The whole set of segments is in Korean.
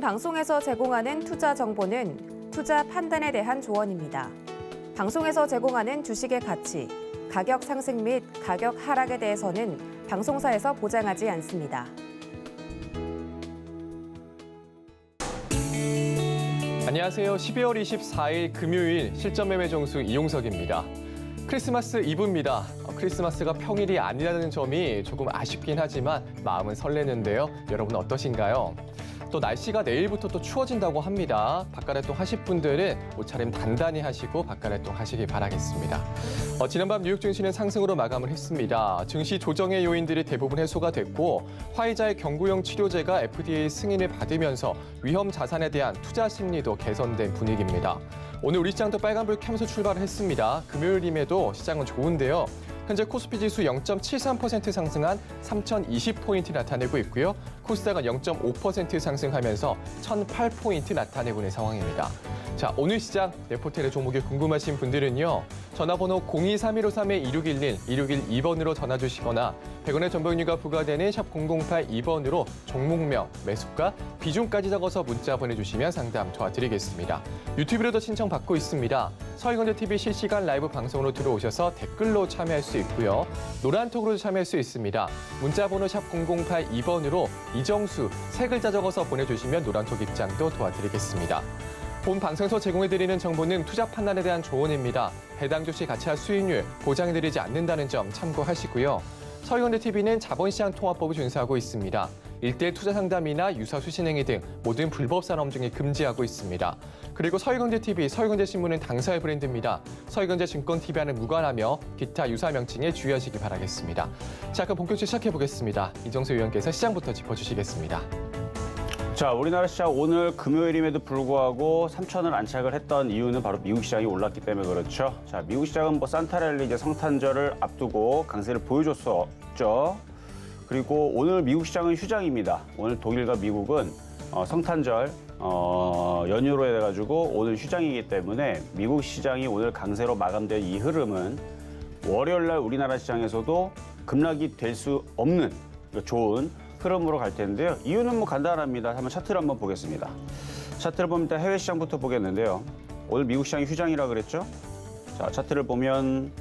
본 방송에서 제공하는 투자 정보는 투자 판단에 대한 조언입니다. 방송에서 제공하는 주식의 가치, 가격 상승 및 가격 하락에 대해서는 방송사에서 보장하지 않습니다. 안녕하세요. 12월 24일 금요일 실전 매매 정수 이용석입니다. 크리스마스 이브입니다. 크리스마스가 평일이 아니라는 점이 조금 아쉽긴 하지만 마음은 설레는데요. 여러분 어떠신가요? 또 날씨가 내일부터 또 추워진다고 합니다. 바깥활동 하실 분들은 옷차림 단단히 하시고 바깥활동 하시길 바라겠습니다. 지난밤 뉴욕 증시는 상승으로 마감을 했습니다. 증시 조정의 요인들이 대부분 해소가 됐고 화이자의 경구용 치료제가 FDA 승인을 받으면서 위험 자산에 대한 투자 심리도 개선된 분위기입니다. 오늘 우리 시장도 빨간불 켜면서 출발을 했습니다. 금요일임에도 시장은 좋은데요. 현재 코스피 지수 0.73% 상승한 3,020포인트 나타내고 있고요. 코스닥은 0.5% 상승하면서 1,008포인트 나타내고 있는 상황입니다. 자, 오늘 시장 레포텔의 종목이 궁금하신 분들은요. 전화번호 023153-2611, 2612번으로 전화 주시거나 100원의 전보용료가 부과되는 샵 0082번으로 종목명, 매수가, 비중까지 적어서 문자 보내주시면 상담 도와드리겠습니다. 유튜브로도 신청받고 있습니다. 서울경제TV 실시간 라이브 방송으로 들어오셔서 댓글로 참여할 수 있고요. 노란톡으로 참여할 수 있습니다. 문자 번호 샵 0082번으로 이정수, 세 글자 적어서 보내주시면 노란톡 입장도 도와드리겠습니다. 본 방송에서 제공해드리는 정보는 투자 판단에 대한 조언입니다. 해당 주식 가치와 수익률 보장해드리지 않는다는 점 참고하시고요. 서울경제TV는 자본시장 통화법을 준수하고 있습니다. 1대1 투자 상담이나 유사 수신행위 등 모든 불법 산업 중에 금지하고 있습니다. 그리고 서울경제TV, 서울경제신문은 당사의 브랜드입니다. 서울경제증권TV와는 무관하며 기타 유사 명칭에 주의하시기 바라겠습니다. 자, 그럼 본격적으로 시작해보겠습니다. 이정수 위원께서 시장부터 짚어주시겠습니다. 자, 우리나라 시장 오늘 금요일임에도 불구하고 3천을 안착을 했던 이유는 바로 미국 시장이 올랐기 때문에 그렇죠. 자, 미국 시장은 산타랠리 이제 성탄절을 앞두고 강세를 보여줬었죠. 그리고 오늘 미국 시장은 휴장입니다. 오늘 독일과 미국은 성탄절 연휴로 해가지고 오늘 휴장이기 때문에 미국 시장이 오늘 강세로 마감된 이 흐름은 월요일 날 우리나라 시장에서도 급락이 될 수 없는 좋은 흐름으로 갈 텐데요. 이유는 간단합니다. 한번 차트를 한번 보겠습니다. 차트를 보면 일단 해외 시장부터 보겠는데요. 오늘 미국 시장이 휴장이라 그랬죠? 자, 차트를 보면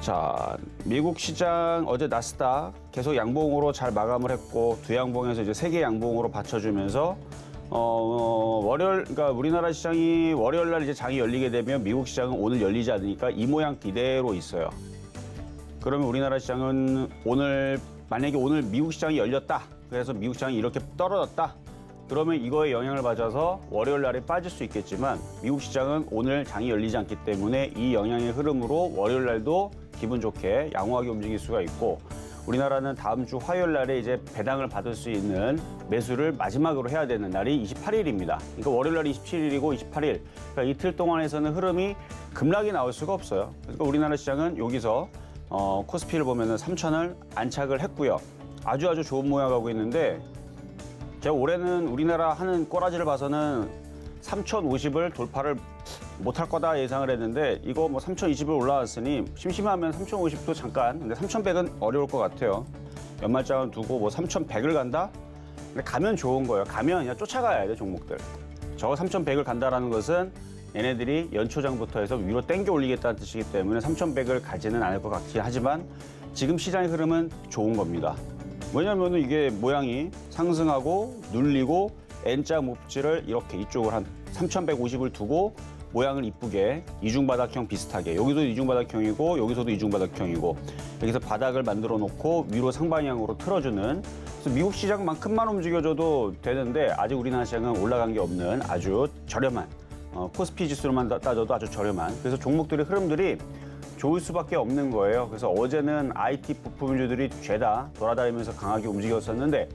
자, 미국 시장 어제 나스닥 계속 양봉으로 잘 마감을 했고 두 양봉에서 이제 세 개 양봉으로 받쳐주면서 월요일 그러니까 우리나라 시장이 월요일 날 이제 장이 열리게 되면 미국 시장은 오늘 열리지 않으니까 이 모양 그대로 있어요. 그러면 우리나라 시장은 만약에 오늘 미국 시장이 열렸다. 그래서 미국 시장이 이렇게 떨어졌다. 그러면 이거에 영향을 받아서 월요일 날에 빠질 수 있겠지만 미국 시장은 오늘 장이 열리지 않기 때문에 이 영향의 흐름으로 월요일 날도 기분 좋게 양호하게 움직일 수가 있고 우리나라는 다음 주 화요일 날에 이제 배당을 받을 수 있는 매수를 마지막으로 해야 되는 날이 28일입니다. 그러니까 월요일 날이 27일이고 28일. 그러니까 이틀 동안에서는 흐름이 급락이 나올 수가 없어요. 그러니까 우리나라 시장은 여기서 코스피를 보면은 3천을 안착을 했고요. 아주 좋은 모양 하고 있는데 제가 올해는 우리나라 하는 꼬라지를 봐서는 3,050을 돌파를 못할 거다 예상을 했는데 이거 3,020을 올라왔으니 심심하면 3,050도 잠깐 근데 3,100은 어려울 것 같아요. 연말장을 두고 3,100을 간다? 근데 가면 좋은 거예요. 가면 그냥 쫓아가야 돼 종목들. 저거 3,100을 간다라는 것은 얘네들이 연초장부터 해서 위로 땡겨 올리겠다는 뜻이기 때문에 3,100을 가지는 않을 것 같긴 하지만 지금 시장의 흐름은 좋은 겁니다. 왜냐하면 이게 모양이 상승하고 눌리고 N자 목지를 이렇게 이쪽을 한 3,150을 두고 모양을 이쁘게 이중바닥형 비슷하게 여기도 이중바닥형이고 여기서도 이중바닥형이고 여기서 바닥을 만들어 놓고 위로 상방향으로 틀어주는 그래서 미국 시장만큼만 움직여줘도 되는데 아직 우리나라 시장은 올라간 게 없는 아주 저렴한 코스피 지수로만 따져도 아주 저렴한 그래서 종목들의 흐름들이 좋을 수밖에 없는 거예요. 그래서 어제는 IT 부품주들이 죄다 돌아다니면서 강하게 움직였었는데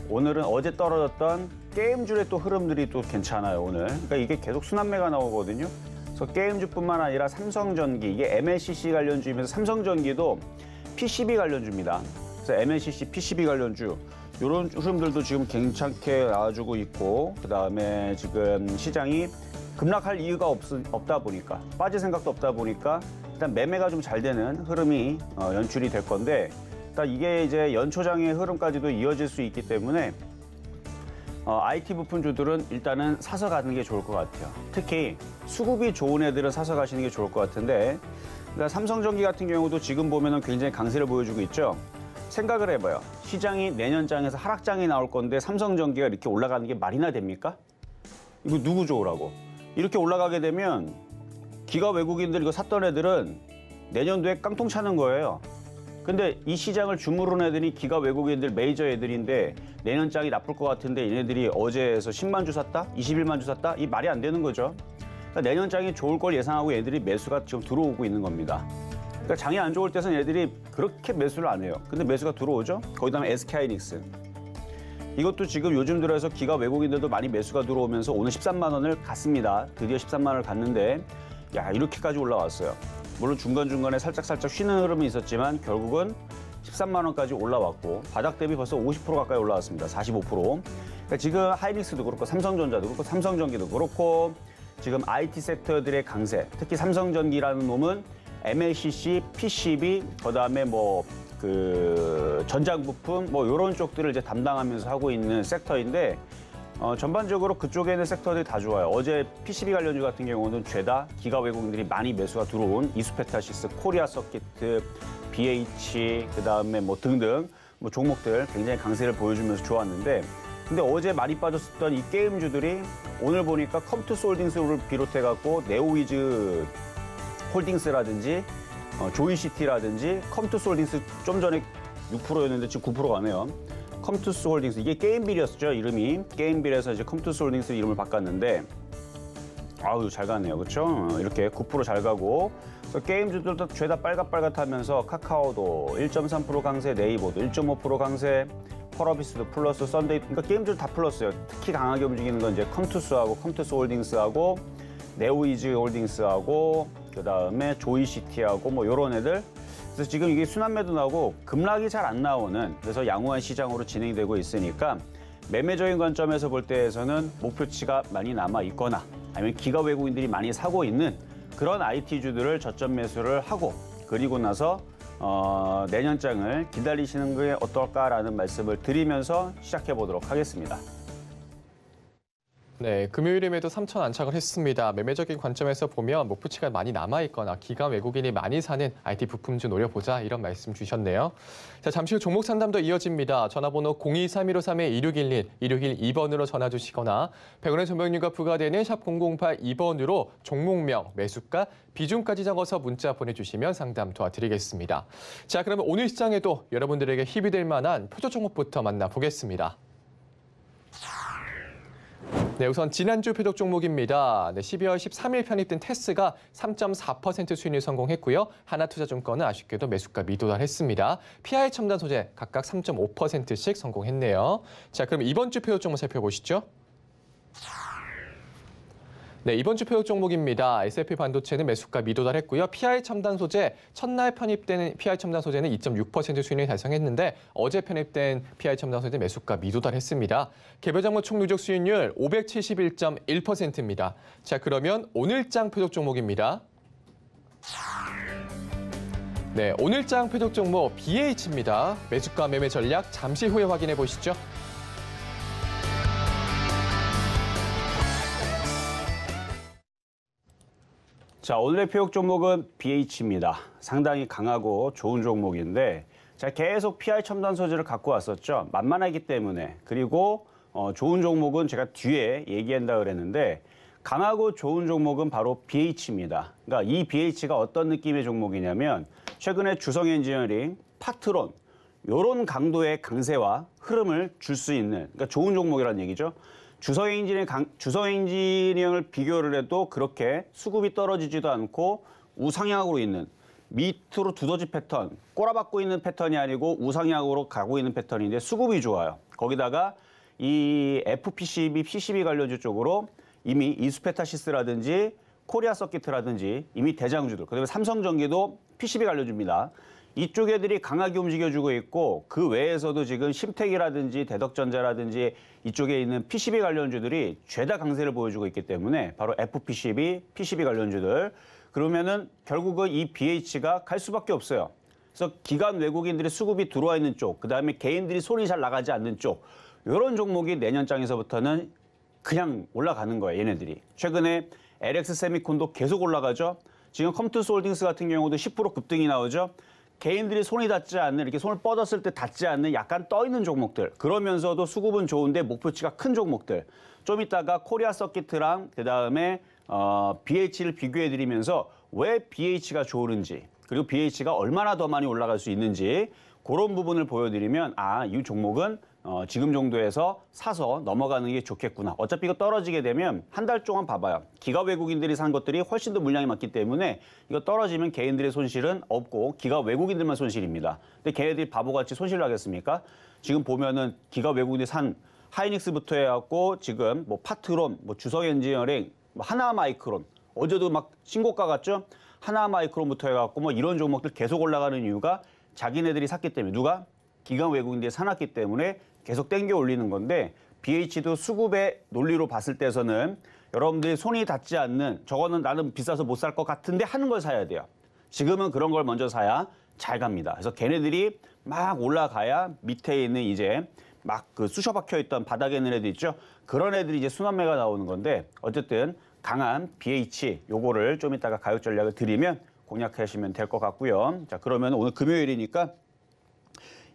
오늘은 어제 떨어졌던 게임주의 또 흐름들이 또 괜찮아요, 오늘. 그러니까 이게 계속 순환매가 나오거든요. 그래서 게임주뿐만 아니라 삼성전기, 이게 MLCC 관련주이면서 삼성전기도 PCB 관련주입니다. 그래서 MLCC, PCB 관련주, 이런 흐름들도 지금 괜찮게 나와주고 있고, 그 다음에 지금 시장이 급락할 이유가 없다 보니까, 빠질 생각도 없다 보니까, 일단 매매가 좀 잘 되는 흐름이 연출이 될 건데, 일단 이게 이제 연초장의 흐름까지도 이어질 수 있기 때문에 IT 부품주들은 일단은 사서 가는 게 좋을 것 같아요. 특히 수급이 좋은 애들은 사서 가시는 게 좋을 것 같은데, 그러니까 삼성전기 같은 경우도 지금 보면은 굉장히 강세를 보여주고 있죠. 생각을 해봐요. 시장이 내년장에서 하락장이 나올 건데 삼성전기가 이렇게 올라가는 게 말이나 됩니까? 이거 누구 좋으라고? 이렇게 올라가게 되면 기가 외국인들 이거 샀던 애들은 내년도에 깡통 차는 거예요. 근데 이 시장을 주무르는 애들이 기가 외국인들 메이저 애들인데 내년장이 나쁠 것 같은데 얘네들이 어제에서 10만 주 샀다? 21만 주 샀다? 이 말이 안 되는 거죠. 그러니까 내년장이 좋을 걸 예상하고 얘들이 매수가 지금 들어오고 있는 겁니다. 그러니까 장이 안 좋을 때는 얘들이 그렇게 매수를 안 해요. 근데 매수가 들어오죠. 거기다가 SK하이닉스. 이것도 지금 요즘 들어서 기가 외국인들도 많이 매수가 들어오면서 오늘 13만 원을 갔습니다. 드디어 13만 원을 갔는데 야 이렇게까지 올라왔어요. 물론 중간중간에 살짝 쉬는 흐름이 있었지만 결국은 13만 원까지 올라왔고 바닥 대비 벌써 50% 가까이 올라왔습니다. 45%. 그러니까 지금 하이닉스도 그렇고 삼성전자도 그렇고 삼성전기도 그렇고 지금 IT 섹터들의 강세, 특히 삼성전기라는 놈은 MLCC, PCB, 그다음에 전장 부품 이런 쪽들을 이제 담당하면서 하고 있는 섹터인데 전반적으로 그쪽에 있는 섹터들이 다 좋아요. 어제 PCB 관련주 같은 경우는 죄다 기가 외국인들이 많이 매수가 들어온 이수페타시스, 코리아 서키트, BH, 그다음에 등등 종목들 굉장히 강세를 보여주면서 좋았는데 근데 어제 많이 빠졌었던 이 게임주들이 오늘 보니까 컴투스 홀딩스를 비롯해갖고 네오위즈 홀딩스라든지 조이시티라든지 컴투스 홀딩스 좀 전에 6%였는데 지금 9% 가네요. 컴투스 홀딩스 이게 게임빌이었죠 이름이. 게임빌에서 이제 컴투스 홀딩스 이름을 바꿨는데 아우 잘 가네요. 그렇죠? 이렇게 9% 잘 가고 게임주들도 죄다 빨갛빨갛하면서 카카오도 1.3% 강세, 네이버도 1.5% 강세, 펄어비스도 플러스, 썬데이 그러니까 게임주들 다 플러스예요. 특히 강하게 움직이는 건 이제 컴투스하고 컴투스 홀딩스하고 네오이즈 홀딩스하고 그다음에 조이시티하고 요런 애들. 그래서 지금 이게 순환매도 나오고 급락이 잘 안 나오는 그래서 양호한 시장으로 진행이 되고 있으니까 매매적인 관점에서 볼 때에서는 목표치가 많이 남아 있거나 아니면 기가 외국인들이 많이 사고 있는 그런 IT주들을 저점 매수를 하고 그리고 나서 내년장을 기다리시는 게 어떨까라는 말씀을 드리면서 시작해 보도록 하겠습니다. 네, 금요일임에도 3천 안착을 했습니다. 매매적인 관점에서 보면 목표치가 많이 남아있거나 기관 외국인이 많이 사는 IT 부품주 노려보자 이런 말씀 주셨네요. 자, 잠시 후 종목 상담도 이어집니다. 전화번호 023153-2611, 2612번으로 전화 주시거나 100원의 전명료가 부과되는 샵 0082번으로 종목명, 매수가, 비중까지 적어서 문자 보내주시면 상담 도와드리겠습니다. 자, 그러면 오늘 시장에도 여러분들에게 힘이 될 만한 표적 종목부터 만나보겠습니다. 네, 우선 지난주 표적 종목입니다. 네, 12월 13일 편입된 테스가 3.4% 수익률 성공했고요. 하나투자증권은 아쉽게도 매수가 미도달했습니다. PI 첨단 소재 각각 3.5%씩 성공했네요. 자, 그럼 이번 주 표적 종목 살펴보시죠. 네, 이번 주 표적 종목입니다. S&P 반도체는 매수가 미도달했고요. PI 첨단 소재, 첫날 편입된 PI 첨단 소재는 2.6% 수익률 달성했는데 어제 편입된 PI 첨단 소재 매수가 미도달했습니다. 개별 종목 총 누적 수익률 571.1%입니다. 자, 그러면 오늘장 표적 종목입니다. 네, 오늘장 표적 종목 BH입니다. 매수가 매매 전략 잠시 후에 확인해 보시죠. 자, 오늘의 표적 종목은 BH입니다. 상당히 강하고 좋은 종목인데 자, 계속 PI 첨단 소재를 갖고 왔었죠. 만만하기 때문에. 그리고 좋은 종목은 제가 뒤에 얘기한다 그랬는데 강하고 좋은 종목은 바로 BH입니다. 그러니까 이 BH가 어떤 느낌의 종목이냐면 최근에 주성 엔지니어링, 파트론 이런 강도의 강세와 흐름을 줄 수 있는 그러니까 좋은 종목이라는 얘기죠. 주성 엔지니어링을 비교를 해도 그렇게 수급이 떨어지지도 않고 우상향으로 있는 밑으로 두더지 패턴, 꼬라박고 있는 패턴이 아니고 우상향으로 가고 있는 패턴인데 수급이 좋아요. 거기다가 이 FPCB, PCB 관련주 쪽으로 이미 이수페타시스라든지 코리아 서키트라든지 이미 대장주들, 그다음에 삼성전기도 PCB 관련주입니다. 이쪽 애들이 강하게 움직여주고 있고 그 외에서도 지금 심텍이라든지 대덕전자라든지 이쪽에 있는 PCB 관련주들이 죄다 강세를 보여주고 있기 때문에 바로 FPCB, PCB 관련주들 그러면은 결국은 이 BH가 갈 수밖에 없어요. 그래서 기관 외국인들의 수급이 들어와 있는 쪽, 그다음에 개인들이 손이 잘 나가지 않는 쪽 이런 종목이 내년장에서부터는 그냥 올라가는 거예요, 얘네들이. 최근에 LX 세미콘도 계속 올라가죠. 지금 컴투스 홀딩스 같은 경우도 10% 급등이 나오죠. 개인들이 손이 닿지 않는, 이렇게 손을 뻗었을 때 닿지 않는 약간 떠 있는 종목들. 그러면서도 수급은 좋은데 목표치가 큰 종목들. 좀 이따가 코리아 서킷이랑 그다음에 BH를 비교해 드리면서 왜 BH가 좋은지, 그리고 BH가 얼마나 더 많이 올라갈 수 있는지 그런 부분을 보여드리면 이 종목은 지금 정도에서 사서 넘어가는 게 좋겠구나. 어차피 이거 떨어지게 되면 한 달 동안 봐봐요. 기가 외국인들이 산 것들이 훨씬 더 물량이 많기 때문에 이거 떨어지면 개인들의 손실은 없고 기가 외국인들만 손실입니다. 근데 걔네들이 바보같이 손실을 하겠습니까? 지금 보면은 기가 외국인들이 산 하이닉스부터 해갖고 지금 뭐 파트론, 뭐 주성 엔지니어링, 뭐 하나마이크론, 어제도 막 신고가 갔죠? 하나마이크론부터 해갖고 뭐 이런 종목들 계속 올라가는 이유가 자기네들이 샀기 때문에. 누가? 기관 외국인들이 사놨기 때문에 계속 땡겨 올리는 건데, BH도 수급의 논리로 봤을 때에서는 여러분들이 손이 닿지 않는, 저거는 나는 비싸서 못 살 것 같은데 하는 걸 사야 돼요. 지금은 그런 걸 먼저 사야 잘 갑니다. 그래서 걔네들이 막 올라가야 밑에 있는 이제 막 그 쑤셔 박혀 있던 바닥에 있는 애들 있죠. 그런 애들이 이제 순환매가 나오는 건데, 어쨌든 강한 BH 요거를 좀 이따가 가격 전략을 드리면 공략하시면 될 것 같고요. 자, 그러면 오늘 금요일이니까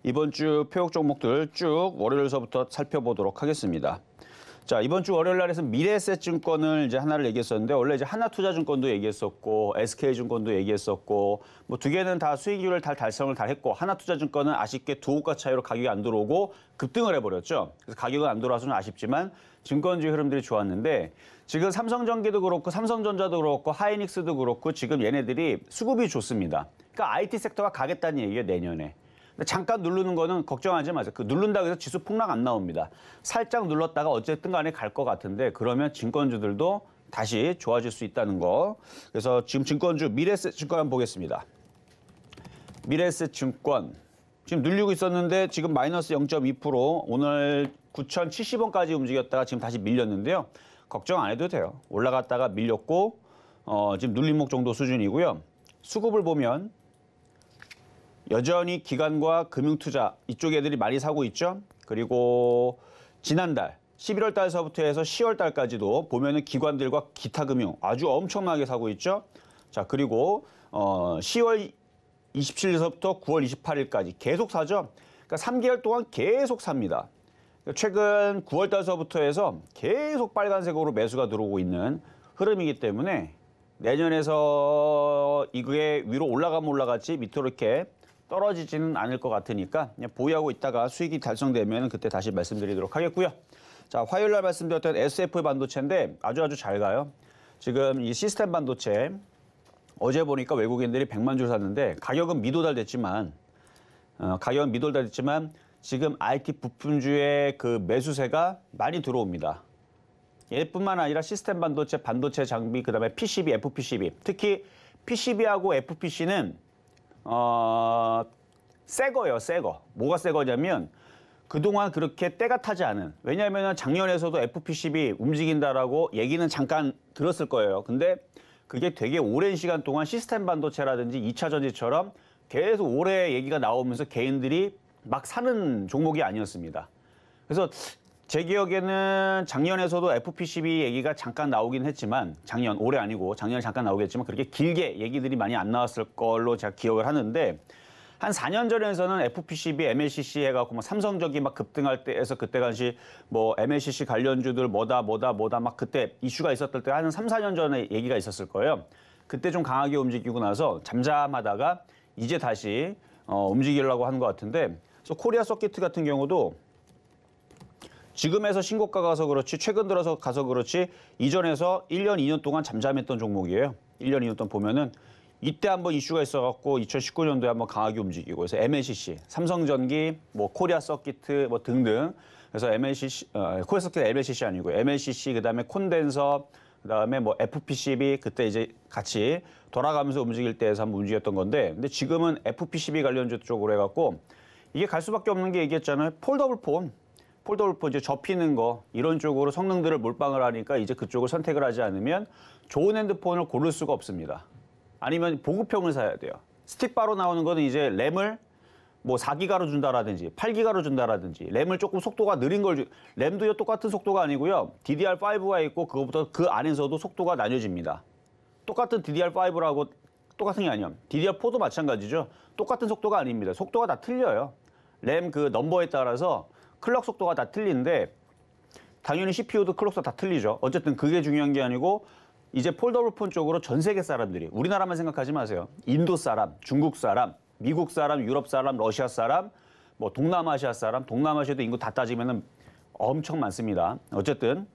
이번 주 표역 종목들 쭉 월요일서부터 살펴보도록 하겠습니다. 자, 이번 주 월요일 날에서는 미래에셋증권을 이제 하나를 얘기했었는데, 원래 이제 하나투자증권도 얘기했었고 SK증권도 얘기했었고, 뭐 두 개는 다 수익률을 달성을 했고, 하나투자증권은 아쉽게 두 호가 차이로 가격이 안 들어오고 급등을 해버렸죠. 그래서 가격은 안 들어와서 좀 아쉽지만 증권주의 흐름들이 좋았는데, 지금 삼성전기도 그렇고 삼성전자도 그렇고 하이닉스도 그렇고 지금 얘네들이 수급이 좋습니다. 그러니까 IT 섹터가 가겠다는 얘기예요, 내년에. 잠깐 누르는 거는 걱정하지 마세요. 그 누른다고 해서 지수 폭락 안 나옵니다. 살짝 눌렀다가 어쨌든 간에 갈 것 같은데, 그러면 증권주들도 다시 좋아질 수 있다는 거. 그래서 지금 증권주 미래에셋증권 한번 보겠습니다. 미래에셋증권 지금 눌리고 있었는데 지금 마이너스 0.2%, 오늘 9,070원까지 움직였다가 지금 다시 밀렸는데요. 걱정 안 해도 돼요. 올라갔다가 밀렸고 지금 눌림목 정도 수준이고요. 수급을 보면 여전히 기관과 금융투자 이쪽 애들이 많이 사고 있죠. 그리고 지난달 11월 달서부터 해서 10월 달까지도 보면은 기관들과 기타 금융 아주 엄청나게 사고 있죠. 자, 그리고 10월 27일서부터 9월 28일까지 계속 사죠. 그러니까 3개월 동안 계속 삽니다. 최근 9월 달서부터 해서 계속 빨간색으로 매수가 들어오고 있는 흐름이기 때문에 내년에서 이게 위로 올라가면 올라갔지 밑으로 이렇게 떨어지지는 않을 것 같으니까 그냥 보유하고 있다가 수익이 달성되면 그때 다시 말씀드리도록 하겠고요. 자, 화요일 날 말씀드렸던 SF 반도체인데 아주 잘 가요. 지금 이 시스템 반도체 어제 보니까 외국인들이 100만 줄 샀는데 가격은 미도달됐지만 지금 IT 부품주의 그 매수세가 많이 들어옵니다. 얘뿐만 아니라 시스템 반도체 장비, 그다음에 PCB, FPCB. 특히 PCB하고 FPC는 새 거예요, 새 거. 뭐가 새 거냐면 그동안 그렇게 때가 타지 않은. 왜냐하면 작년에서도 FPCB 움직인다라고 얘기는 잠깐 들었을 거예요. 근데 그게 되게 오랜 시간 동안 시스템 반도체라든지 2차 전지처럼 계속 오래 얘기가 나오면서 개인들이 막 사는 종목이 아니었습니다. 그래서 제 기억에는 작년에서도 FPCB 얘기가 잠깐 나오긴 했지만, 올해 아니고 작년에 잠깐 나오겠지만 그렇게 길게 얘기들이 많이 안 나왔을 걸로 제가 기억을 하는데, 한 4년 전에서는 FPCB, MLCC 해갖고 막 삼성전기 막 급등할 때에서 그때 당시 뭐 MLCC 관련주들 뭐다 막 그때 이슈가 있었을 때 한 3, 4년 전에 얘기가 있었을 거예요. 그때 좀 강하게 움직이고 나서 잠잠하다가 이제 다시 움직이려고 하는 것 같은데, 그래서 코리아 서킷 같은 경우도 지금에서 신고가 가서 그렇지, 최근 들어서 가서 그렇지, 이전에서 1년, 2년 동안 잠잠했던 종목이에요. 1년, 2년 동안 보면은 이때 한번 이슈가 있어갖고 2019년도에 한번 강하게 움직이고, 그래서 MLCC, 삼성전기, 뭐 코리아 서킷 뭐 등등. 그래서 MLCC, 코리아 서킷 MLCC 아니고 MLCC, 그다음에 콘덴서, 그다음에 뭐 FPCB 그때 이제 같이 돌아가면서 움직일 때에서 한번 움직였던 건데, 근데 지금은 FPCB 관련주 쪽으로 해갖고 이게 갈 수밖에 없는 게 얘기했잖아요. 폴더블 폰 이제 접히는 거 이런 쪽으로 성능들을 몰빵을 하니까 이제 그쪽을 선택을 하지 않으면 좋은 핸드폰을 고를 수가 없습니다. 아니면 보급형을 사야 돼요. 스틱바로 나오는 거는 이제 램을 뭐 4기가로 준다라든지 8기가로 준다라든지 램을 조금 속도가 느린 램도요 똑같은 속도가 아니고요. DDR5가 있고 그것부터 그 안에서도 속도가 나뉘어집니다. 똑같은 DDR5라고 똑같은 게 아니에요. DDR4도 마찬가지죠. 똑같은 속도가 아닙니다. 속도가 다 틀려요. 램 그 넘버에 따라서 클럭 속도가 다 틀린데 당연히 CPU도 클럭 속도 다 틀리죠. 어쨌든 그게 중요한 게 아니고 이제 폴더블 폰 쪽으로 전 세계 사람들이 우리나라만 생각하지 마세요. 인도 사람, 중국 사람, 미국 사람, 유럽 사람, 러시아 사람, 뭐 동남아시아 사람, 동남아시아도 인구 다 따지면은 엄청 많습니다. 어쨌든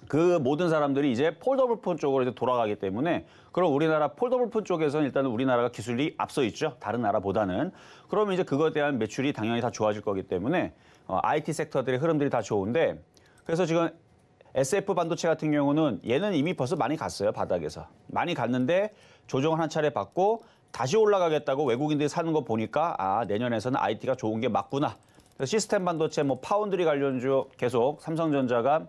그 모든 사람들이 이제 폴더블 폰 쪽으로 이제 돌아가기 때문에 그럼 우리나라 폴더블 폰 쪽에서는 일단은 우리나라가 기술이 앞서 있죠. 다른 나라보다는. 그러면 이제 그거에 대한 매출이 당연히 다 좋아질 거기 때문에 IT 섹터들의 흐름들이 다 좋은데 그래서 지금 SF 반도체 같은 경우는 얘는 이미 벌써 많이 갔어요. 바닥에서. 많이 갔는데 조정을 한 차례 받고 다시 올라가겠다고 외국인들이 사는 거 보니까 아 내년에서는 IT가 좋은 게 맞구나. 그래서 시스템 반도체 뭐 파운드리 관련주 계속 삼성전자가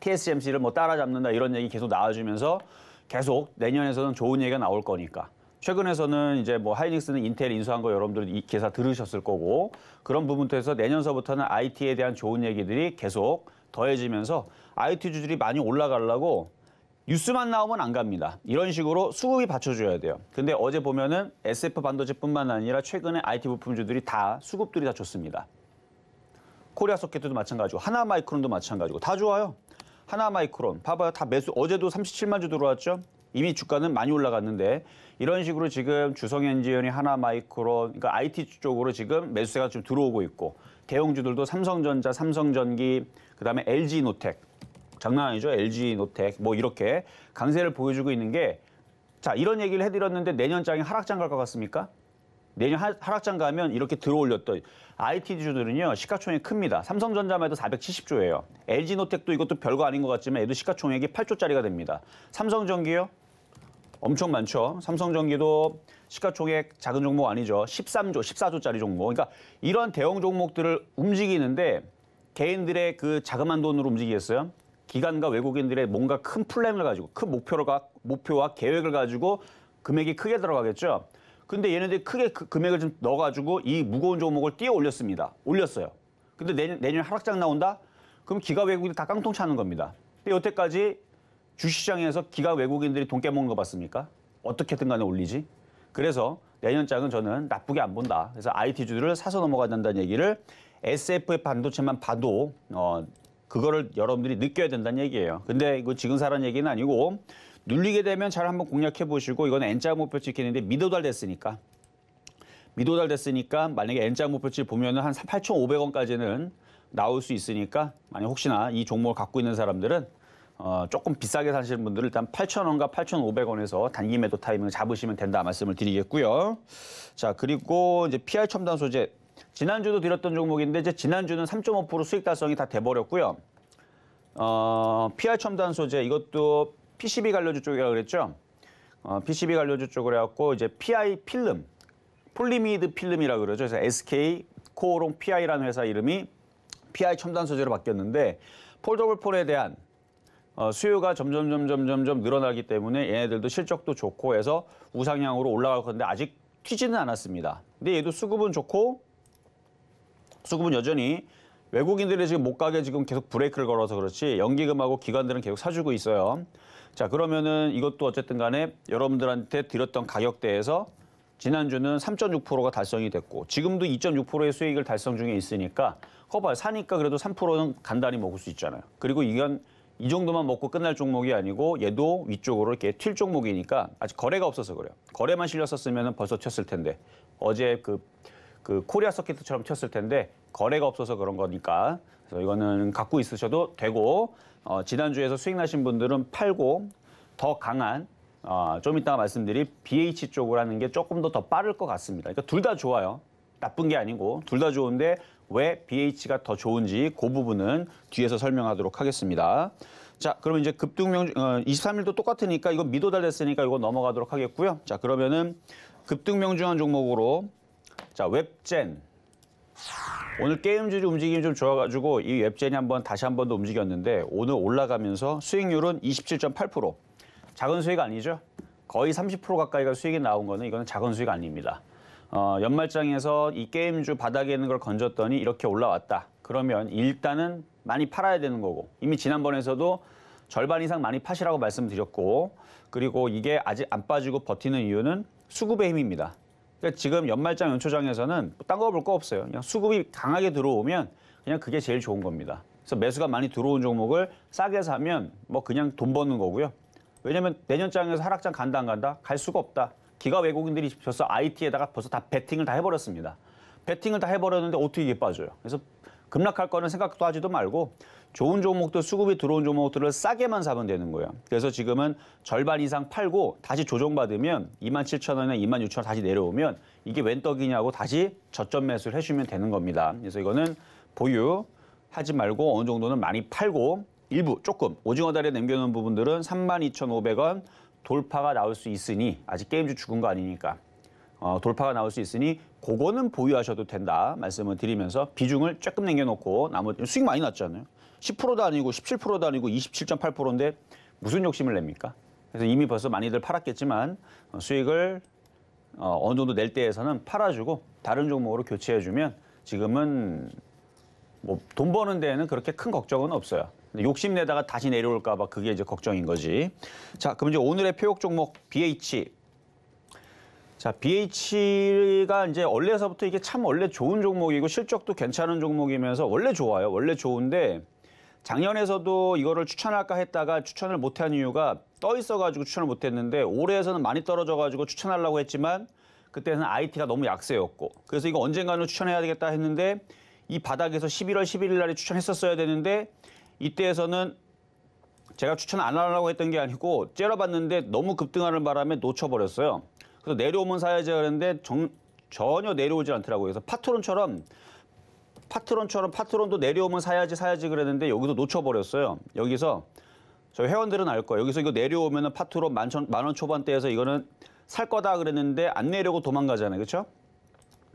TSMC를 뭐 따라잡는다 이런 얘기 계속 나와주면서 계속 내년에서는 좋은 얘기가 나올 거니까. 최근에서는 이제 뭐 하이닉스는 인텔 인수한 거 여러분들 이 기사 들으셨을 거고 그런 부분에서 내년서부터는 IT에 대한 좋은 얘기들이 계속 더해지면서 IT 주들이 많이 올라가려고 뉴스만 나오면 안 갑니다. 이런 식으로 수급이 받쳐줘야 돼요. 근데 어제 보면은 SF 반도체뿐만 아니라 최근에 IT 부품주들이 다 수급들이 다 좋습니다. 코리아 소켓도 마찬가지고 하나마이크론도 마찬가지고 다 좋아요. 하나마이크론 봐봐요. 다 매수 어제도 37만 주 들어왔죠. 이미 주가는 많이 올라갔는데 이런 식으로 지금 주성엔지언이 하나마이크론 그러니까 IT 쪽으로 지금 매수세가 좀 들어오고 있고 대형주들도 삼성전자, 삼성전기 그다음에 LG노텍 장난 아니죠. LG노텍 뭐 이렇게 강세를 보여주고 있는 게 자 이런 얘기를 해드렸는데 내년장에 하락장 갈 것 같습니까? 내년 하락장 가면 이렇게 들어올렸던 IT주들은요 시가총액이 큽니다. 삼성전자만 해도 470조예요. LG노텍도 이것도 별거 아닌 것 같지만 얘도 시가총액이 8조짜리가 됩니다. 삼성전기요? 엄청 많죠. 삼성전기도 시가총액 작은 종목 아니죠. 13조, 14조짜리 종목. 그러니까 이런 대형 종목들을 움직이는데 개인들의 그 자그마한 돈으로 움직이겠어요? 기관과 외국인들의 뭔가 큰 플랜을 가지고 큰 목표와 계획을 가지고 금액이 크게 들어가겠죠. 근데 얘네들이 크게 금액을 좀 넣어가지고 이 무거운 종목을 띄어 올렸습니다. 올렸어요. 근데 내년에 하락장 나온다? 그럼 기관 외국인들이 다 깡통 차는 겁니다. 근데 여태까지 주식시장에서 기관 외국인들이 돈 깨먹는 거 봤습니까? 어떻게든 간에 올리지. 그래서 내년장은 저는 나쁘게 안 본다. 그래서 IT주들을 사서 넘어가야 된다는 얘기를 SF의 반도체만 봐도 그거를 여러분들이 느껴야 된다는 얘기예요. 근데 이거 지금 사라는 얘기는 아니고 눌리게 되면 잘 한번 공략해 보시고 이건 N자 목표 찍히는데 미도달 됐으니까 만약에 N자 목표치 보면은 한 8,500원까지는 나올 수 있으니까 만약 혹시나 이 종목을 갖고 있는 사람들은 조금 비싸게 사시는 분들은 일단 8,000원과 8,500원에서 단기 매도 타이밍을 잡으시면 된다 말씀을 드리겠고요. 자 그리고 이제 PR 첨단 소재 지난주도 드렸던 종목인데 이제 지난주는 3.5% 수익 달성이 다 돼버렸고요. PR 첨단 소재 이것도 PCB 관련주 쪽이라고 그랬죠. PCB 관련주 쪽으로 해갖고 이제 PI 필름, 폴리미드 필름이라고 그러죠. 그래서 SK 코오롱 PI라는 회사 이름이 PI 첨단 소재로 바뀌었는데 폴더블 폰에 대한 수요가 점점 늘어나기 때문에 얘네들도 실적도 좋고 해서 우상향으로 올라갈 건데 아직 튀지는 않았습니다. 근데 얘도 수급은 좋고 수급은 여전히 외국인들이 지금 못 가게 지금 계속 브레이크를 걸어서 그렇지 연기금하고 기관들은 계속 사주고 있어요. 자 그러면은 이것도 어쨌든 간에 여러분들한테 드렸던 가격대에서 지난주는 3.6%가 달성이 됐고 지금도 2.6%의 수익을 달성 중에 있으니까 거봐요. 사니까 그래도 3%는 간단히 먹을 수 있잖아요. 그리고 이건 이 정도만 먹고 끝날 종목이 아니고 얘도 위쪽으로 이렇게 튈 종목이니까 아직 거래가 없어서 그래요. 거래만 실렸었으면 벌써 튀었을 텐데 어제 그 코리아 서킷처럼 튀었을 텐데 거래가 없어서 그런 거니까 그래서 이거는 갖고 있으셔도 되고 지난주에서 수익 나신 분들은 팔고 더 강한 좀 이따가 말씀드릴 BH 쪽으로 하는 게 조금 더 빠를 것 같습니다. 그러니까 둘 다 좋아요. 나쁜 게 아니고 둘 다 좋은데 왜 BH가 더 좋은지 그 부분은 뒤에서 설명하도록 하겠습니다. 자, 그러면 이제 급등명 23일도 똑같으니까 이거 미도달 됐으니까 이거 넘어가도록 하겠고요. 자, 그러면은 급등명중한 종목으로 자, 웹젠. 오늘 게임주의 움직임이 좀 좋아가지고 이 웹젠이 다시 한 번 더 움직였는데 오늘 올라가면서 수익률은 27.8%. 작은 수익 아니죠? 거의 30% 가까이가 수익이 나온 거는 이거는 작은 수익 아닙니다. 연말장에서 이 게임주 바닥에 있는 걸 건졌더니 이렇게 올라왔다. 그러면 일단은 많이 팔아야 되는 거고 이미 지난번에서도 절반 이상 많이 파시라고 말씀드렸고 그리고 이게 아직 안 빠지고 버티는 이유는 수급의 힘입니다. 그러니까 지금 연말장 연초장에서는 딴 거 볼 거 없어요. 그냥 수급이 강하게 들어오면 그냥 그게 제일 좋은 겁니다. 그래서 매수가 많이 들어온 종목을 싸게 사면 뭐 그냥 돈 버는 거고요. 왜냐면 내년장에서 하락장 간다 안 간다? 갈 수가 없다. 기가 외국인들이 벌써 IT에다가 벌써 다 베팅을 다 해버렸습니다. 베팅을 다 해버렸는데 어떻게 이게 빠져요? 그래서 급락할 거는 생각도 하지도 말고 좋은 종목들, 수급이 들어온 종목들을 싸게만 사면 되는 거예요. 그래서 지금은 절반 이상 팔고 다시 조정받으면 27,000원이나 26,000원 다시 내려오면 이게 웬 떡이냐고 다시 저점 매수를 해주면 되는 겁니다. 그래서 이거는 보유하지 말고 어느 정도는 많이 팔고 일부 조금 오징어 다리에 남겨놓은 부분들은 32,500원 돌파가 나올 수 있으니 아직 게임주 죽은 거 아니니까 돌파가 나올 수 있으니 그거는 보유하셔도 된다 말씀을 드리면서 비중을 조금 남겨놓고 나머지 수익 많이 났잖아요. 10%도 아니고 17%도 아니고 27.8%인데 무슨 욕심을 냅니까? 그래서 이미 벌써 많이들 팔았겠지만 수익을 어느 정도 낼 때에서는 팔아주고 다른 종목으로 교체해주면 지금은 뭐 돈 버는 데에는 그렇게 큰 걱정은 없어요. 욕심내다가 다시 내려올까 봐 그게 이제 걱정인 거지. 자, 그럼 이제 오늘의 표역 종목 BH. 자, BH가 이제 원래서부터 이게 참 원래 좋은 종목이고 실적도 괜찮은 종목이면서 원래 좋아요. 원래 좋은데 작년에서도 이거를 추천할까 했다가 추천을 못한 이유가 떠 있어가지고 추천을 못했는데 올해에서는 많이 떨어져가지고 추천하려고 했지만 그때는 IT가 너무 약세였고 그래서 이거 언젠가는 추천해야 되겠다 했는데 이 바닥에서 11월 11일 날에 추천했었어야 되는데 이때에서는 제가 추천 안 하려고 했던 게 아니고 째려봤는데 너무 급등하는 바람에 놓쳐버렸어요. 그래서 내려오면 사야지 그랬는데 전혀 내려오지 않더라고요. 그래서 파트론도 내려오면 사야지 그랬는데 여기서 놓쳐버렸어요. 여기서 저희 회원들은 알 거예요. 여기서 이거 내려오면 파트론 10,000원 초반대에서 이거는 살 거다 그랬는데 안 내려고 도망가잖아요. 그렇죠?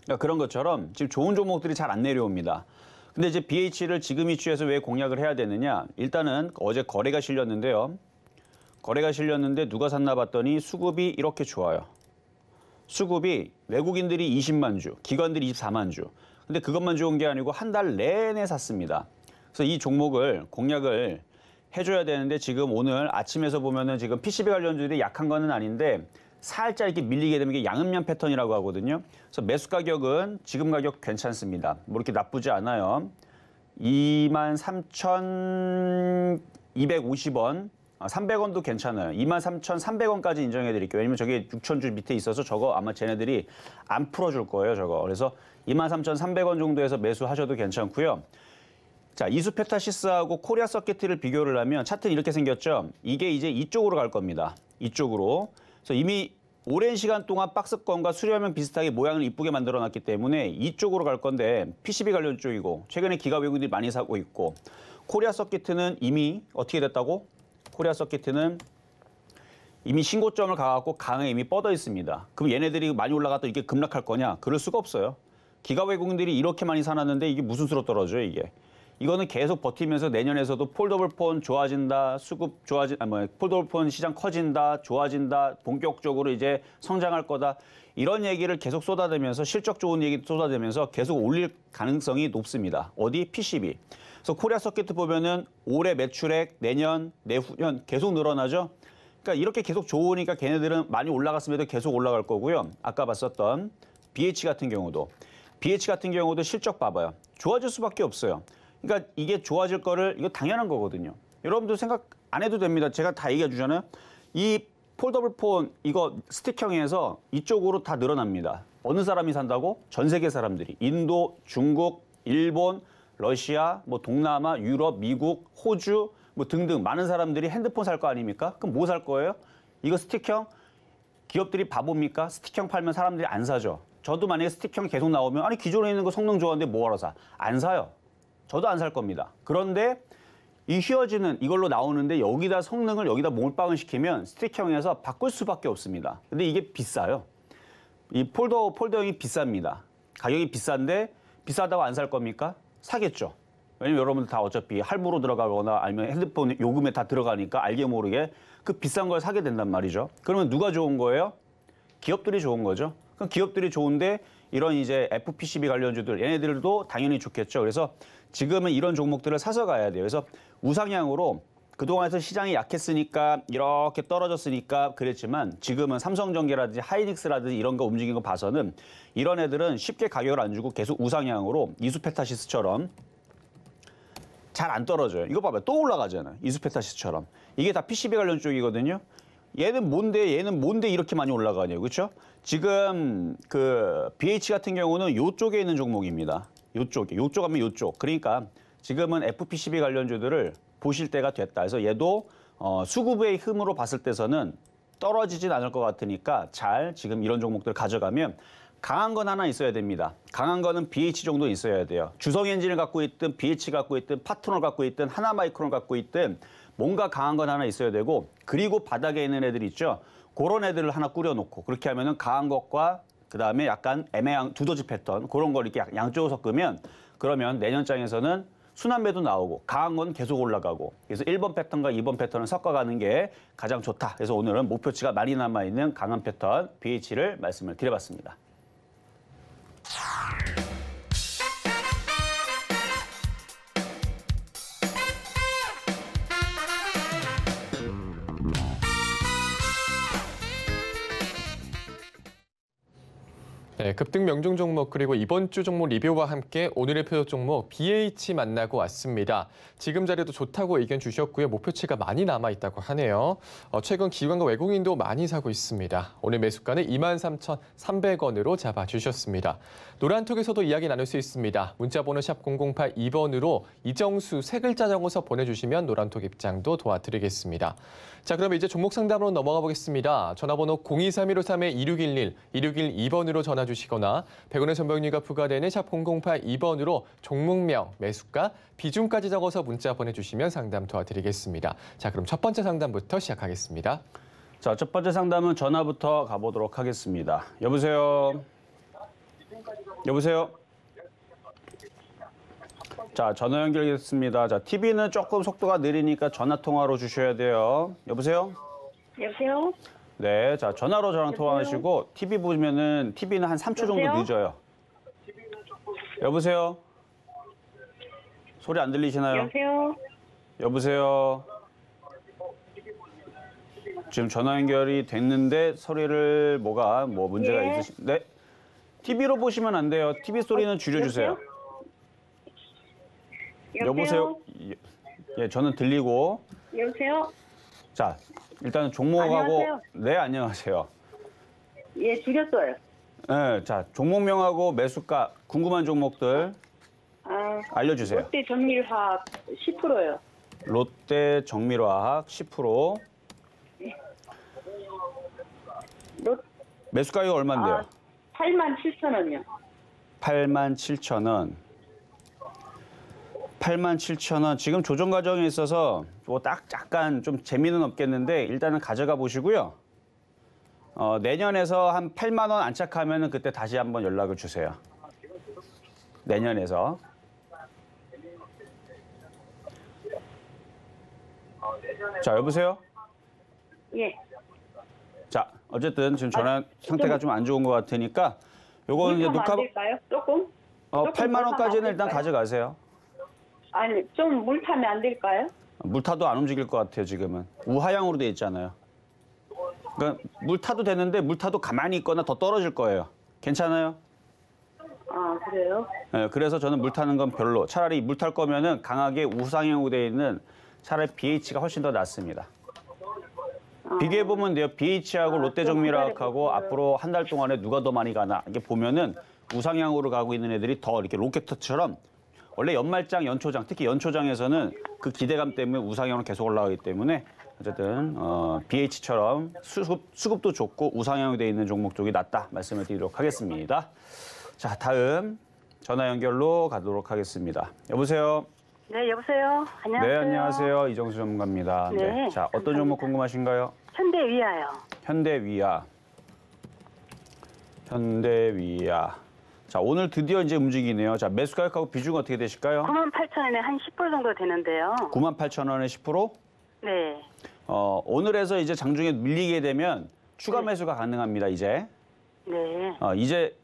그러니까 그런 것처럼 지금 좋은 종목들이 잘 안 내려옵니다. 근데 이제 BH를 지금 이슈에서 왜 공략을 해야 되느냐? 일단은 어제 거래가 실렸는데요. 거래가 실렸는데 누가 샀나 봤더니 수급이 이렇게 좋아요. 수급이 외국인들이 20만 주, 기관들이 24만 주. 근데 그것만 좋은 게 아니고 한 달 내내 샀습니다. 그래서 이 종목을 공략을 해줘야 되는데 지금 오늘 아침에서 보면은 지금 PCB 관련주들이 약한 거는 아닌데 살짝 이렇게 밀리게 되면 이게 양음면 패턴이라고 하거든요. 그래서 매수 가격은 지금 가격 괜찮습니다. 뭐 이렇게 나쁘지 않아요. 23,250원, 300원도 괜찮아요. 23,300원까지 인정해 드릴게요. 왜냐면 저게 6,000주 밑에 있어서 저거 아마 쟤네들이 안 풀어줄 거예요, 저거. 그래서 23,300원 정도에서 매수하셔도 괜찮고요. 자, 이수페타시스하고 코리아 서킷을 비교를 하면 차트는 이렇게 생겼죠. 이게 이제 이쪽으로 갈 겁니다. 이쪽으로. 그래서 이미 오랜 시간 동안 박스권과 수렴형 비슷하게 모양을 이쁘게 만들어놨기 때문에 이쪽으로 갈 건데 PCB 관련 쪽이고 최근에 기가 외국인들이 많이 사고 있고 코리아 서킷은 이미 어떻게 됐다고? 코리아 서킷은 이미 신고점을 가갖고 강에 이미 뻗어 있습니다. 그럼 얘네들이 많이 올라갔다 이게 급락할 거냐? 그럴 수가 없어요. 기가 외국인들이 이렇게 많이 사놨는데 이게 무슨 수로 떨어져요, 이게. 이거는 계속 버티면서 내년에서도 폴더블 폰 좋아진다, 수급 폴더블 폰 시장 커진다, 좋아진다, 본격적으로 이제 성장할 거다. 이런 얘기를 계속 쏟아내면서 실적 좋은 얘기 쏟아내면서 계속 올릴 가능성이 높습니다. 어디? PCB. 그래서 코리아 서킷 보면은 올해 매출액 내년, 내후년 계속 늘어나죠. 그러니까 이렇게 계속 좋으니까 걔네들은 많이 올라갔음에도 계속 올라갈 거고요. 아까 봤었던 BH 같은 경우도 실적 봐봐요. 좋아질 수밖에 없어요. 그러니까 이게 좋아질 거를 이거 당연한 거거든요. 여러분들 생각 안 해도 됩니다. 제가 다 얘기해 주잖아요. 이 폴더블 폰 이거 스틱형에서 이쪽으로 다 늘어납니다. 어느 사람이 산다고? 전 세계 사람들이. 인도, 중국, 일본, 러시아, 뭐 동남아, 유럽, 미국, 호주 뭐 등등 많은 사람들이 핸드폰 살 거 아닙니까? 그럼 뭐 살 거예요? 이거 스틱형? 기업들이 바보입니까? 스틱형 팔면 사람들이 안 사죠. 저도 만약에 스틱형이 계속 나오면 아니 기존에 있는 거 성능 좋았는데 뭐하러 사? 안 사요. 저도 안 살 겁니다. 그런데 이 휘어지는 이걸로 나오는데 여기다 성능을 여기다 몰빵을 시키면 스틱형에서 바꿀 수밖에 없습니다. 근데 이게 비싸요. 이 폴더형이 비쌉니다. 가격이 비싼데 비싸다고 안 살 겁니까? 사겠죠. 왜냐면 여러분들 다 어차피 할부로 들어가거나 아니면 핸드폰 요금에 다 들어가니까 알게 모르게 그 비싼 걸 사게 된단 말이죠. 그러면 누가 좋은 거예요? 기업들이 좋은 거죠. 그럼 기업들이 좋은데 이런 이제 FPCB 관련주들 얘네들도 당연히 좋겠죠. 그래서 지금은 이런 종목들을 사서 가야 돼요. 그래서 우상향으로 그동안에서 시장이 약했으니까 이렇게 떨어졌으니까 그랬지만 지금은 삼성전기라든지 하이닉스라든지 이런 거 움직인 거 봐서는 이런 애들은 쉽게 가격을 안 주고 계속 우상향으로 이수페타시스처럼 잘 안 떨어져요. 이거 봐봐요. 또 올라가잖아요. 이수페타시스처럼. 이게 다 PCB 관련 쪽이거든요. 얘는 뭔데 이렇게 많이 올라가냐고. 그렇죠? 지금 그 BH 같은 경우는 요쪽에 있는 종목입니다. 요쪽 하면 요쪽. 그러니까 지금은 FPCB 관련주들을 보실 때가 됐다. 그래서 얘도 수급의 힘으로 봤을 때서는 떨어지진 않을 것 같으니까 잘 지금 이런 종목들 가져가면 강한 건 하나 있어야 됩니다. 강한 거는 BH 정도 있어야 돼요. 주성 엔진을 갖고 있든 BH 갖고 있든 파트너를 갖고 있든 하나마이크론을 갖고 있든 뭔가 강한 건 하나 있어야 되고 그리고 바닥에 있는 애들 있죠. 그런 애들을 하나 꾸려놓고 그렇게 하면은 강한 것과 그다음에 약간 애매한 두더지 패턴 그런 걸 이렇게 양쪽으로 섞으면 그러면 내년장에서는 순환매도 나오고 강한 건 계속 올라가고 그래서 1번 패턴과 2번 패턴을 섞어가는 게 가장 좋다. 그래서 오늘은 목표치가 많이 남아있는 강한 패턴 BH를 말씀을 드려봤습니다. 네, 급등 명중 종목 그리고 이번 주 종목 리뷰와 함께 오늘의 표 종목 BH 만나고 왔습니다. 지금 자리도 좋다고 의견 주셨고요. 목표치가 많이 남아있다고 하네요. 최근 기관과 외국인도 많이 사고 있습니다. 오늘 매수가는 23,300원으로 잡아주셨습니다. 노란톡에서도 이야기 나눌 수 있습니다. 문자번호 샵 0082번으로 이정수 세 글자 적어서 보내주시면 노란톡 입장도 도와드리겠습니다. 자, 그럼 이제 종목 상담으로 넘어가 보겠습니다. 전화번호 023153-2611, 2612번으로 전화 주시거나 100원의 전병리가 부과되는 샵 0082번으로 종목명, 매수가, 비중까지 적어서 문자 보내주시면 상담 도와드리겠습니다. 자, 그럼 첫 번째 상담부터 시작하겠습니다. 자, 첫 번째 상담은 전화부터 가보도록 하겠습니다. 여보세요? 여보세요? 자, 전화 연결됐습니다. 자, TV는 조금 속도가 느리니까 전화 통화로 주셔야 돼요. 여보세요? 여보세요? 네, 자, 전화로 저랑 통화하시고 TV 보면은 TV는 한 3초 정도 여보세요? 늦어요. 여보세요? 소리 안 들리시나요? 여보세요? 여보세요? 지금 전화 연결이 됐는데 소리를 뭐 문제가 예. 네? TV로 보시면 안 돼요. TV 소리는 줄여주세요. 여보세요? 예, 저는 들리고. 여보세요? 자, 일단은 종목하고. 안녕하세요. 네, 안녕하세요. 예, 줄였어요. 네, 자, 종목명하고 매수가 궁금한 종목들 아, 알려주세요. 롯데 전밀화학 10%요. 롯데 정밀화학 10%. 매수 가격 얼마인데요? 87,000원이요. 87,000원. 87,000원. 지금 조정 과정에 있어서 뭐 딱 약간 좀 재미는 없겠는데 일단은 가져가 보시고요. 내년에서 한 8만 원 안착하면은 그때 다시 한번 연락을 주세요. 내년에서. 자, 여보세요? 예. 자, 어쨌든 지금 전화 상태가 좀 안 좋은 것 같으니까 요거는 이제 물 타면 녹화 안 될까요? 조금? 조금 8만 물 원까지는 타면 일단 안 될까요? 가져가세요. 아니, 좀 물 타면 안 될까요? 물 타도 안 움직일 것 같아요, 지금은. 우하향으로 돼 있잖아요. 그러니까 물 타도 되는데 물 타도 가만히 있거나 더 떨어질 거예요. 괜찮아요? 아, 그래요? 네, 그래서 저는 물 타는 건 별로. 차라리 물 탈 거면은 강하게 우상향으로 돼 있는 차라리 BH가 훨씬 더 낫습니다. 비교해 보면 돼요. BH하고 롯데정밀화학하고 앞으로 한 달 동안에 누가 더 많이 가나 이게 보면은 우상향으로 가고 있는 애들이 더 이렇게 로켓처럼 원래 연말장, 연초장, 특히 연초장에서는 그 기대감 때문에 우상향으로 계속 올라가기 때문에 어쨌든 BH처럼 수급도 좋고 우상향이 돼 있는 종목 쪽이 낫다 말씀을 드리도록 하겠습니다. 자, 다음 전화 연결로 가도록 하겠습니다. 여보세요. 네, 여보세요? 안녕하세요? 네, 안녕하세요. 이정수 전문가입니다. 네, 자, 어떤 종목 궁금하신가요? 현대위아요. 현대위아. 자, 오늘 드디어 이제 움직이네요. 자, 매수 가격하고 비중은 어떻게 되실까요? 98,000원에 한 10% 정도 되는데요. 98,000원에 10%? 네. 오늘에서 이제 장중에 밀리게 되면 추가 매수가 가능합니다, 이제. 네.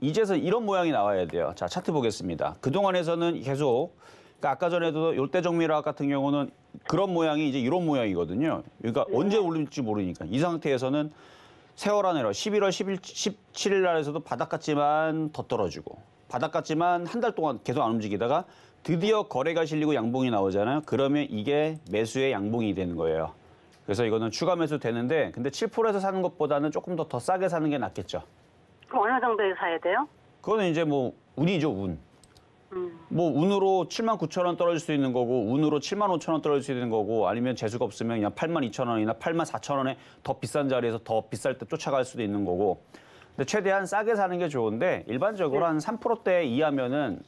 이제서 이런 모양이 나와야 돼요. 자, 차트 보겠습니다. 그동안에서는 계속, 그러니까 아까 전에도 열대정밀화학 같은 경우는 그런 모양이 이제 이런 모양이거든요. 그러니까 언제 올릴지 모르니까. 이 상태에서는 세월 안에로 11월 17일 날에서도 바닥 같지만 더 떨어지고, 바닥 같지만 한 달 동안 계속 안 움직이다가 드디어 거래가 실리고 양봉이 나오잖아요. 그러면 이게 매수의 양봉이 되는 거예요. 그래서 이거는 추가 매수 되는데, 근데 7%에서 사는 것보다는 조금 더 싸게 사는 게 낫겠죠. 그럼 어느 정도에 사야 돼요? 그거는 이제 뭐 운이죠, 운. 뭐 운으로 79,000원 떨어질 수 있는 거고, 운으로 75,000원 떨어질 수 있는 거고, 아니면 재수가 없으면 그냥 82,000원이나 84,000원에 더 비싼 자리에서 더 비쌀 때 쫓아갈 수도 있는 거고. 근데 최대한 싸게 사는 게 좋은데, 일반적으로 한 3%대 이하면은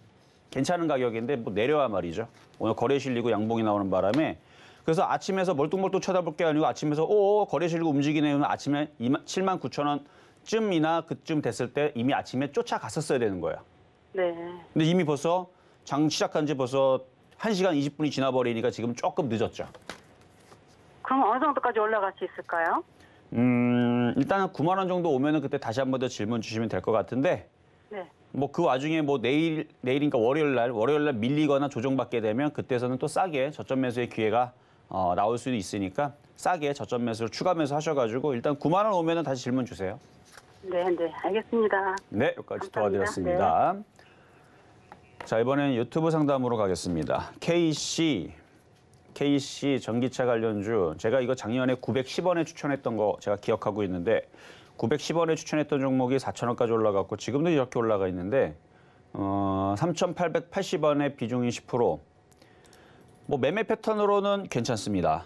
괜찮은 가격인데 뭐 내려와 말이죠. 오늘 거래 실리고 양봉이 나오는 바람에. 그래서 아침에서 멀뚱멀뚱 쳐다볼 게 아니고 아침에서 거래 실리고 움직이네요. 아침에 79,000원쯤이나 그쯤 됐을 때 이미 아침에 쫓아갔었어야 되는 거예요. 네. 근데 이미 벌써 장 시작한 지 벌써 1시간 20분이 지나버리니까 지금 조금 늦었죠. 그럼 어느 정도까지 올라갈 수 있을까요? 일단은 9만 원 정도 오면은 그때 다시 한 번 더 질문 주시면 될 것 같은데, 네. 뭐 그 와중에 뭐 내일이니까 월요일 날 밀리거나 조정받게 되면 그때서는 또 싸게 저점 매수의 기회가 나올 수도 있으니까 싸게 저점 매수를 추가 매수 하셔가지고 일단 9만 원 오면은 다시 질문 주세요. 네, 알겠습니다. 네, 여기까지 감사합니다. 도와드렸습니다. 자, 이번엔 유튜브 상담으로 가겠습니다. KC 전기차 관련주, 제가 이거 작년에 910원에 추천했던 거 제가 기억하고 있는데, 910원에 추천했던 종목이 4,000원까지 올라갔고 지금도 이렇게 올라가 있는데 3,880원의 비중이 10%. 뭐 매매 패턴으로는 괜찮습니다.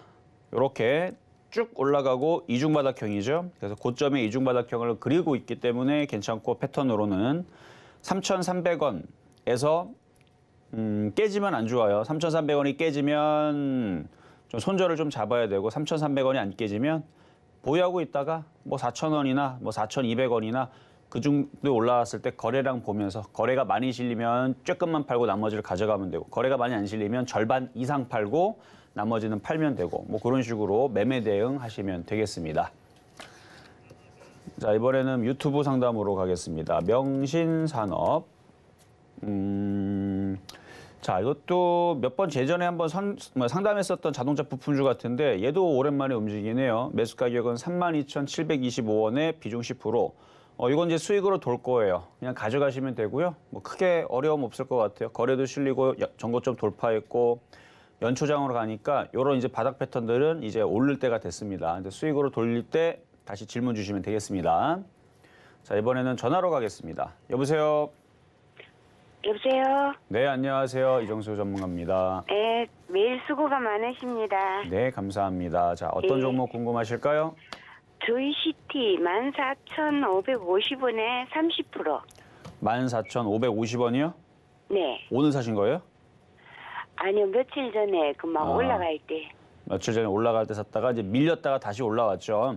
이렇게 쭉 올라가고 이중바닥형이죠. 그래서 고점에 이중바닥형을 그리고 있기 때문에 괜찮고, 패턴으로는 3,300원에서 깨지면 안 좋아요. 3,300원이 깨지면 좀 손절을 좀 잡아야 되고, 3,300원이 안 깨지면 보유하고 있다가 뭐 4,000원이나 뭐 4,200원이나 그 정도 올라왔을 때 거래량 보면서, 거래가 많이 실리면 조금만 팔고 나머지를 가져가면 되고, 거래가 많이 안 실리면 절반 이상 팔고 나머지는 팔면 되고, 뭐 그런 식으로 매매 대응하시면 되겠습니다. 자, 이번에는 유튜브 상담으로 가겠습니다. 명신산업. 자, 이것도 몇 번 예전에 한번 상담했었던 자동차 부품주 같은데, 얘도 오랜만에 움직이네요. 매수 가격은 32,725원에 비중 10%. 이건 이제 수익으로 돌 거예요. 그냥 가져가시면 되고요. 뭐 크게 어려움 없을 것 같아요. 거래도 실리고 전고점 돌파했고 연초장으로 가니까 이런 이제 바닥 패턴들은 이제 오를 때가 됐습니다. 근데 수익으로 돌릴 때 다시 질문 주시면 되겠습니다. 자, 이번에는 전화로 가겠습니다. 여보세요. 여보세요? 네, 안녕하세요. 이정수 전문가입니다. 네, 매일 수고가 많으십니다. 네, 감사합니다. 자, 어떤 예. 종목 궁금하실까요? 조이시티 14,550원에 30%. 14,550원이요? 네. 오늘 사신 거예요? 아니요, 며칠 전에 막 아. 올라갈 때. 며칠 전에 올라갈 때 샀다가 이제 밀렸다가 다시 올라왔죠.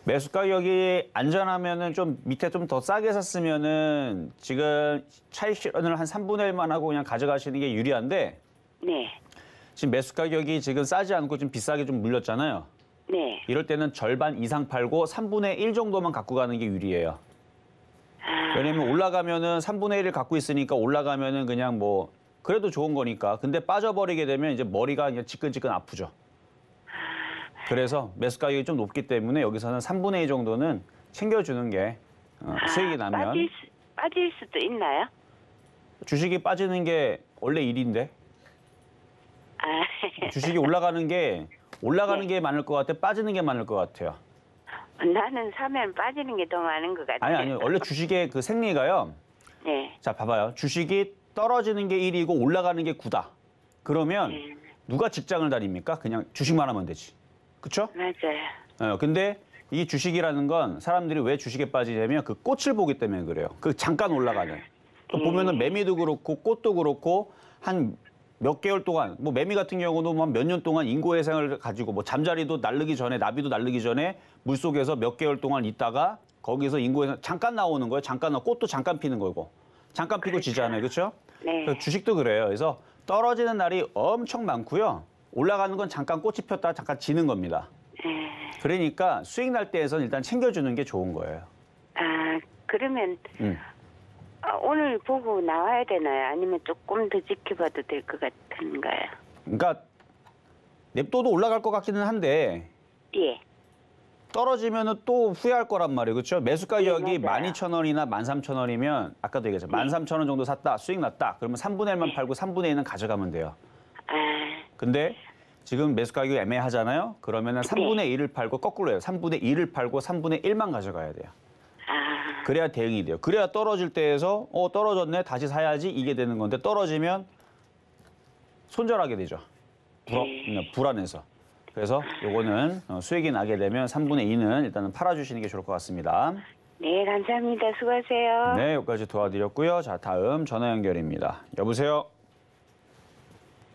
매수 가격이 안전하면은 좀 밑에 좀 더 싸게 샀으면은 지금 차익 실현을 한 3분의 1만 하고 그냥 가져가시는 게 유리한데, 네. 지금 매수 가격이 지금 싸지 않고 좀 비싸게 좀 물렸잖아요. 네. 이럴 때는 절반 이상 팔고 3분의 1 정도만 갖고 가는 게 유리해요. 아, 왜냐면 올라가면은 3분의 1을 갖고 있으니까 올라가면은 그냥 뭐 그래도 좋은 거니까. 근데 빠져버리게 되면 이제 머리가 그냥 지끈지끈 아프죠. 그래서 매수 가격이 좀 높기 때문에 여기서는 3분의 2 정도는 챙겨주는 게 수익이 나면. 빠질 수도 있나요? 주식이 빠지는 게 원래 일인데. 아, 주식이 올라가는 게 게 많을 것 같아, 빠지는 게 많을 것 같아요. 나는 사면 빠지는 게 더 많은 것 같아요. 아니요. 원래 주식의 그 생리가요. 네. 자, 봐봐요. 주식이 떨어지는 게 1이고 올라가는 게 9다. 그러면 누가 직장을 다닙니까? 그냥 주식만 하면 되지. 그렇죠? 맞아요. 근데 이 주식이라는 건 사람들이 왜 주식에 빠지냐면 그 꽃을 보기 때문에 그래요. 그 잠깐 올라가는. 보면은 매미도 그렇고 꽃도 그렇고 한 몇 개월 동안, 뭐 매미 같은 경우는 몇 년 동안 인고해상을 가지고 뭐 잠자리도 날르기 전에, 나비도 날르기 전에 물속에서 몇 개월 동안 있다가 거기서 인고해상 잠깐 나오는 거예요. 꽃도 잠깐 피는 거고. 잠깐 피고 지잖아요. 그렇죠? 네. 주식도 그래요. 그래서 떨어지는 날이 엄청 많고요. 올라가는 건 잠깐 꽃이 폈다가 잠깐 지는 겁니다. 그러니까 수익 날 때에선 일단 챙겨주는 게 좋은 거예요. 아, 그러면 오늘 보고 나와야 되나요? 아니면 조금 더 지켜봐도 될 것 같은가요? 그러니까 냅둬도 올라갈 것 같기는 한데 예. 떨어지면은 또 후회할 거란 말이에요. 그렇죠? 매수 가격이 맞아요. 12,000원이나 13,000원이면 아까도 얘기했죠. 13,000원 정도 샀다. 수익 났다. 그러면 3분의 1만 팔고 3분의 1은 가져가면 돼요. 아, 근데 지금 매수 가격이 애매하잖아요. 그러면은 3분의 1을 팔고 거꾸로 해요. 3분의 1을 팔고 3분의 1만 가져가야 돼요. 아, 그래야 대응이 돼요. 그래야 떨어질 때에서 떨어졌네. 다시 사야지. 이게 되는 건데 떨어지면 손절하게 되죠. 불안해서. 그래서 요거는 수익이 나게 되면 3분의 2는 일단은 팔아주시는 게 좋을 것 같습니다. 네, 감사합니다. 수고하세요. 네, 여기까지 도와드렸고요. 자, 다음 전화 연결입니다. 여보세요?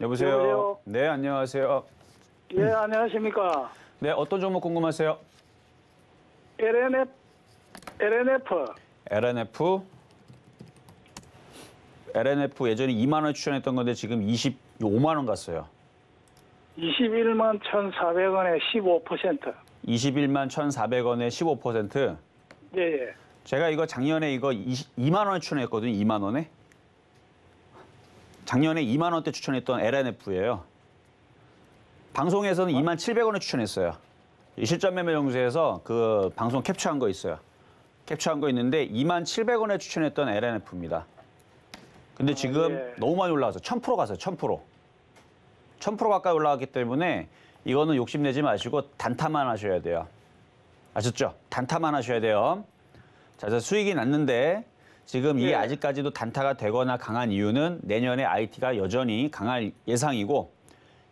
여보세요? 여보세요? 네, 안녕하세요. 예, 안녕하십니까. 네, 어떤 종목 궁금하세요? LNF. LNF 예전에 2만 원 추천했던 건데 지금 25만 원 갔어요. 21만 1,400원에 15%. 21만 1,400원에 15%. 예, 예. 제가 이거 작년에 이거 2만 원에 추천했거든요. 2만 원에. 작년에 2만 원대 추천했던 LNF예요. 방송에서는 2만 700원에 추천했어요. 이 실전 매매 정수에서 그 방송 캡처한 거 있어요. 캡처한 거 있는데 2만 700원에 추천했던 LNF입니다. 근데 지금 예. 너무 많이 올라가서 1000% 갔어요. 1000%. 1000% 가까이 올라갔기 때문에 이거는 욕심내지 마시고 단타만 하셔야 돼요. 아셨죠? 단타만 하셔야 돼요. 자, 그래서 수익이 났는데 지금 이게 예. 아직까지도 단타가 되거나 강한 이유는 내년에 IT가 여전히 강할 예상이고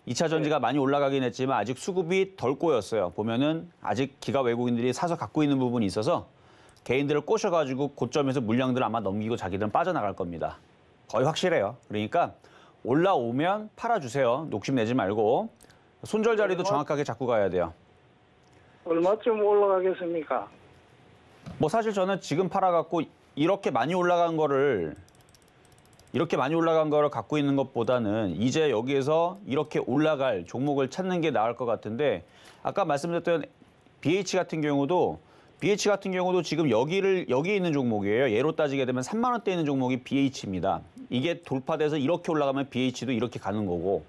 2차 전지가 많이 올라가긴 했지만 아직 수급이 덜 꼬였어요. 보면은 아직 기가 외국인들이 사서 갖고 있는 부분이 있어서 개인들을 꼬셔가지고 고점에서 물량들을 아마 넘기고 자기들은 빠져나갈 겁니다. 거의 확실해요. 그러니까 올라오면 팔아주세요. 욕심내지 말고. 손절 자리도 정확하게 잡고 가야 돼요. 얼마쯤 올라가겠습니까? 뭐 사실 저는 지금 팔아갖고 이렇게 많이 올라간 거를 갖고 있는 것보다는 이제 여기에서 이렇게 올라갈 종목을 찾는 게 나을 것 같은데 아까 말씀드렸던 BH 같은 경우도 지금 여기 있는 종목이에요. 예로 따지게 되면 3만 원대 있는 종목이 BH입니다. 이게 돌파돼서 이렇게 올라가면 BH도 이렇게 가는 거고.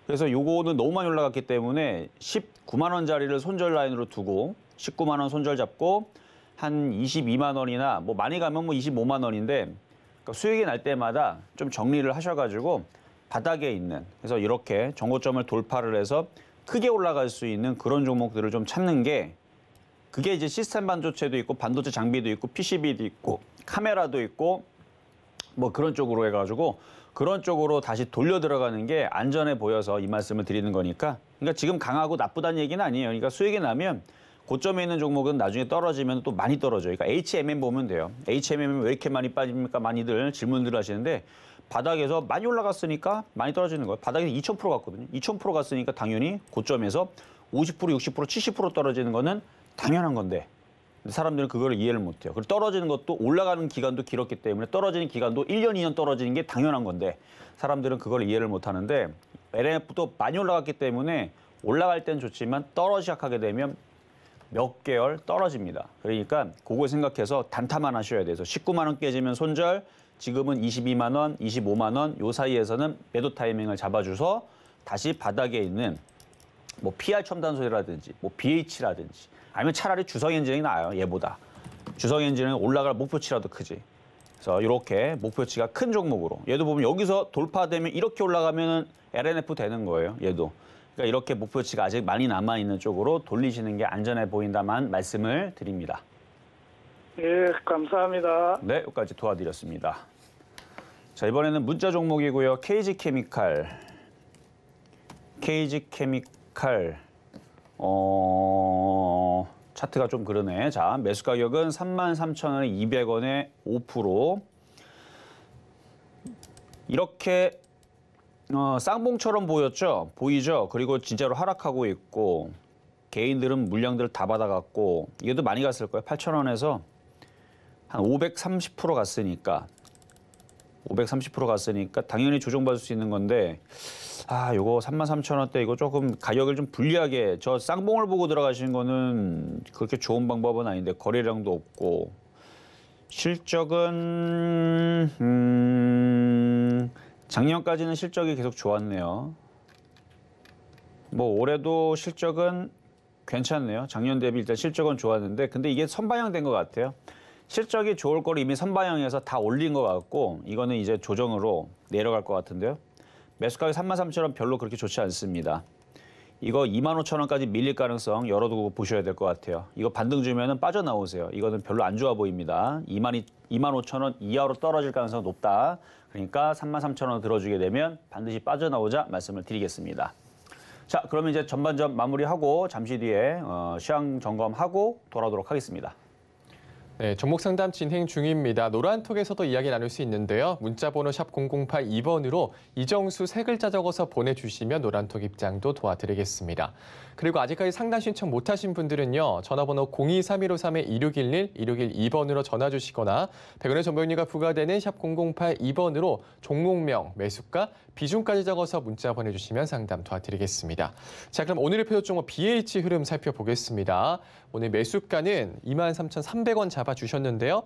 그래서 요거는 너무 많이 올라갔기 때문에 19만 원짜리를 손절 라인으로 두고 19만 원 손절 잡고 한 22만 원이나 뭐 많이 가면 뭐 25만 원인데 그러니까 수익이 날 때마다 좀 정리를 하셔가지고 바닥에 있는 그래서 이렇게 정고점을 돌파를 해서 크게 올라갈 수 있는 그런 종목들을 좀 찾는 게 그게 이제 시스템 반도체도 있고 반도체 장비도 있고 PCB도 있고 카메라도 있고 뭐 그런 쪽으로 해가지고 그런 쪽으로 다시 돌려 들어가는 게 안전해 보여서 이 말씀을 드리는 거니까 그러니까 지금 강하고 나쁘다는 얘기는 아니에요. 그러니까 수익이 나면 고점에 있는 종목은 나중에 떨어지면 또 많이 떨어져요. 그러니까 HMM 보면 돼요. HMM은 왜 이렇게 많이 빠집니까? 많이들 질문들 하시는데 바닥에서 많이 올라갔으니까 많이 떨어지는 거예요. 바닥에서 2000% 갔거든요. 2000% 갔으니까 당연히 고점에서 50%, 60%, 70% 떨어지는 거는 당연한 건데 사람들은 그걸 이해를 못해요. 그리고 떨어지는 것도 올라가는 기간도 길었기 때문에 떨어지는 기간도 1년, 2년 떨어지는 게 당연한 건데 사람들은 그걸 이해를 못하는데 LNF도 많이 올라갔기 때문에 올라갈 땐 좋지만 떨어지기 시작하게 되면 몇 개월 떨어집니다. 그러니까 그걸 생각해서 단타만 하셔야 돼서 19만 원 깨지면 손절, 지금은 22만 원, 25만 원 요 사이에서는 매도 타이밍을 잡아줘서 다시 바닥에 있는 뭐 PR 첨단소리라든지 뭐 BH라든지 아니면 차라리 주성엔진이 나아요. 얘보다. 주성엔진은 올라갈 목표치라도 크지. 그래서 이렇게 목표치가 큰 종목으로 얘도 보면 여기서 돌파되면 이렇게 올라가면 LNF 되는 거예요. 얘도. 그러니까 이렇게 목표치가 아직 많이 남아있는 쪽으로 돌리시는 게 안전해 보인다만 말씀을 드립니다. 예, 감사합니다. 네, 여기까지 도와드렸습니다. 자, 이번에는 문자 종목이고요. KG케미칼. 차트가 좀 그러네. 자, 매수 가격은 33,200원에 5%. 이렇게 쌍봉처럼 보였죠? 보이죠? 그리고 진짜로 하락하고 있고 개인들은 물량들을 다 받아갔고 이게도 많이 갔을 거예요. 8,000원에서 한 530% 갔으니까 530% 갔으니까 당연히 조정받을 수 있는 건데 요거 33,000원대 이거 조금 가격을 좀 불리하게 저 쌍봉을 보고 들어가시는 거는 그렇게 좋은 방법은 아닌데 거래량도 없고 실적은 작년까지는 실적이 계속 좋았네요. 뭐 올해도 실적은 괜찮네요. 작년 대비 일단 실적은 좋았는데 근데 이게 선반영된 것 같아요. 실적이 좋을 거를 이미 선반영해서 다 올린 것 같고 이거는 이제 조정으로 내려갈 것 같은데요. 매수가격 33,000원 별로 그렇게 좋지 않습니다. 이거 25,000원까지 밀릴 가능성 열어두고 보셔야 될 것 같아요. 이거 반등 주면은 빠져나오세요. 이거는 별로 안 좋아 보입니다. 25,000원 이하로 떨어질 가능성이 높다. 그러니까 33,000원 들어주게 되면 반드시 빠져나오자 말씀을 드리겠습니다. 자, 그러면 이제 전반전 마무리하고 잠시 뒤에 시황 점검하고 돌아오도록 하겠습니다. 네, 종목 상담 진행 중입니다. 노란톡에서도 이야기 나눌 수 있는데요. 문자번호 샵 0082번으로 이정수 세 글자 적어서 보내주시면 노란톡 입장도 도와드리겠습니다. 그리고 아직까지 상담 신청 못하신 분들은요. 전화번호 023153-2611, 2612번으로 전화 주시거나 100원의 정보용료가 부과되는 샵 0082번으로 종목명, 매수가, 비중까지 적어서 문자 보내주시면 상담 도와드리겠습니다. 자, 그럼 오늘의 표적 종목 BH 흐름 살펴보겠습니다. 오늘 매수가는 23,300원 잡아주셨는데요.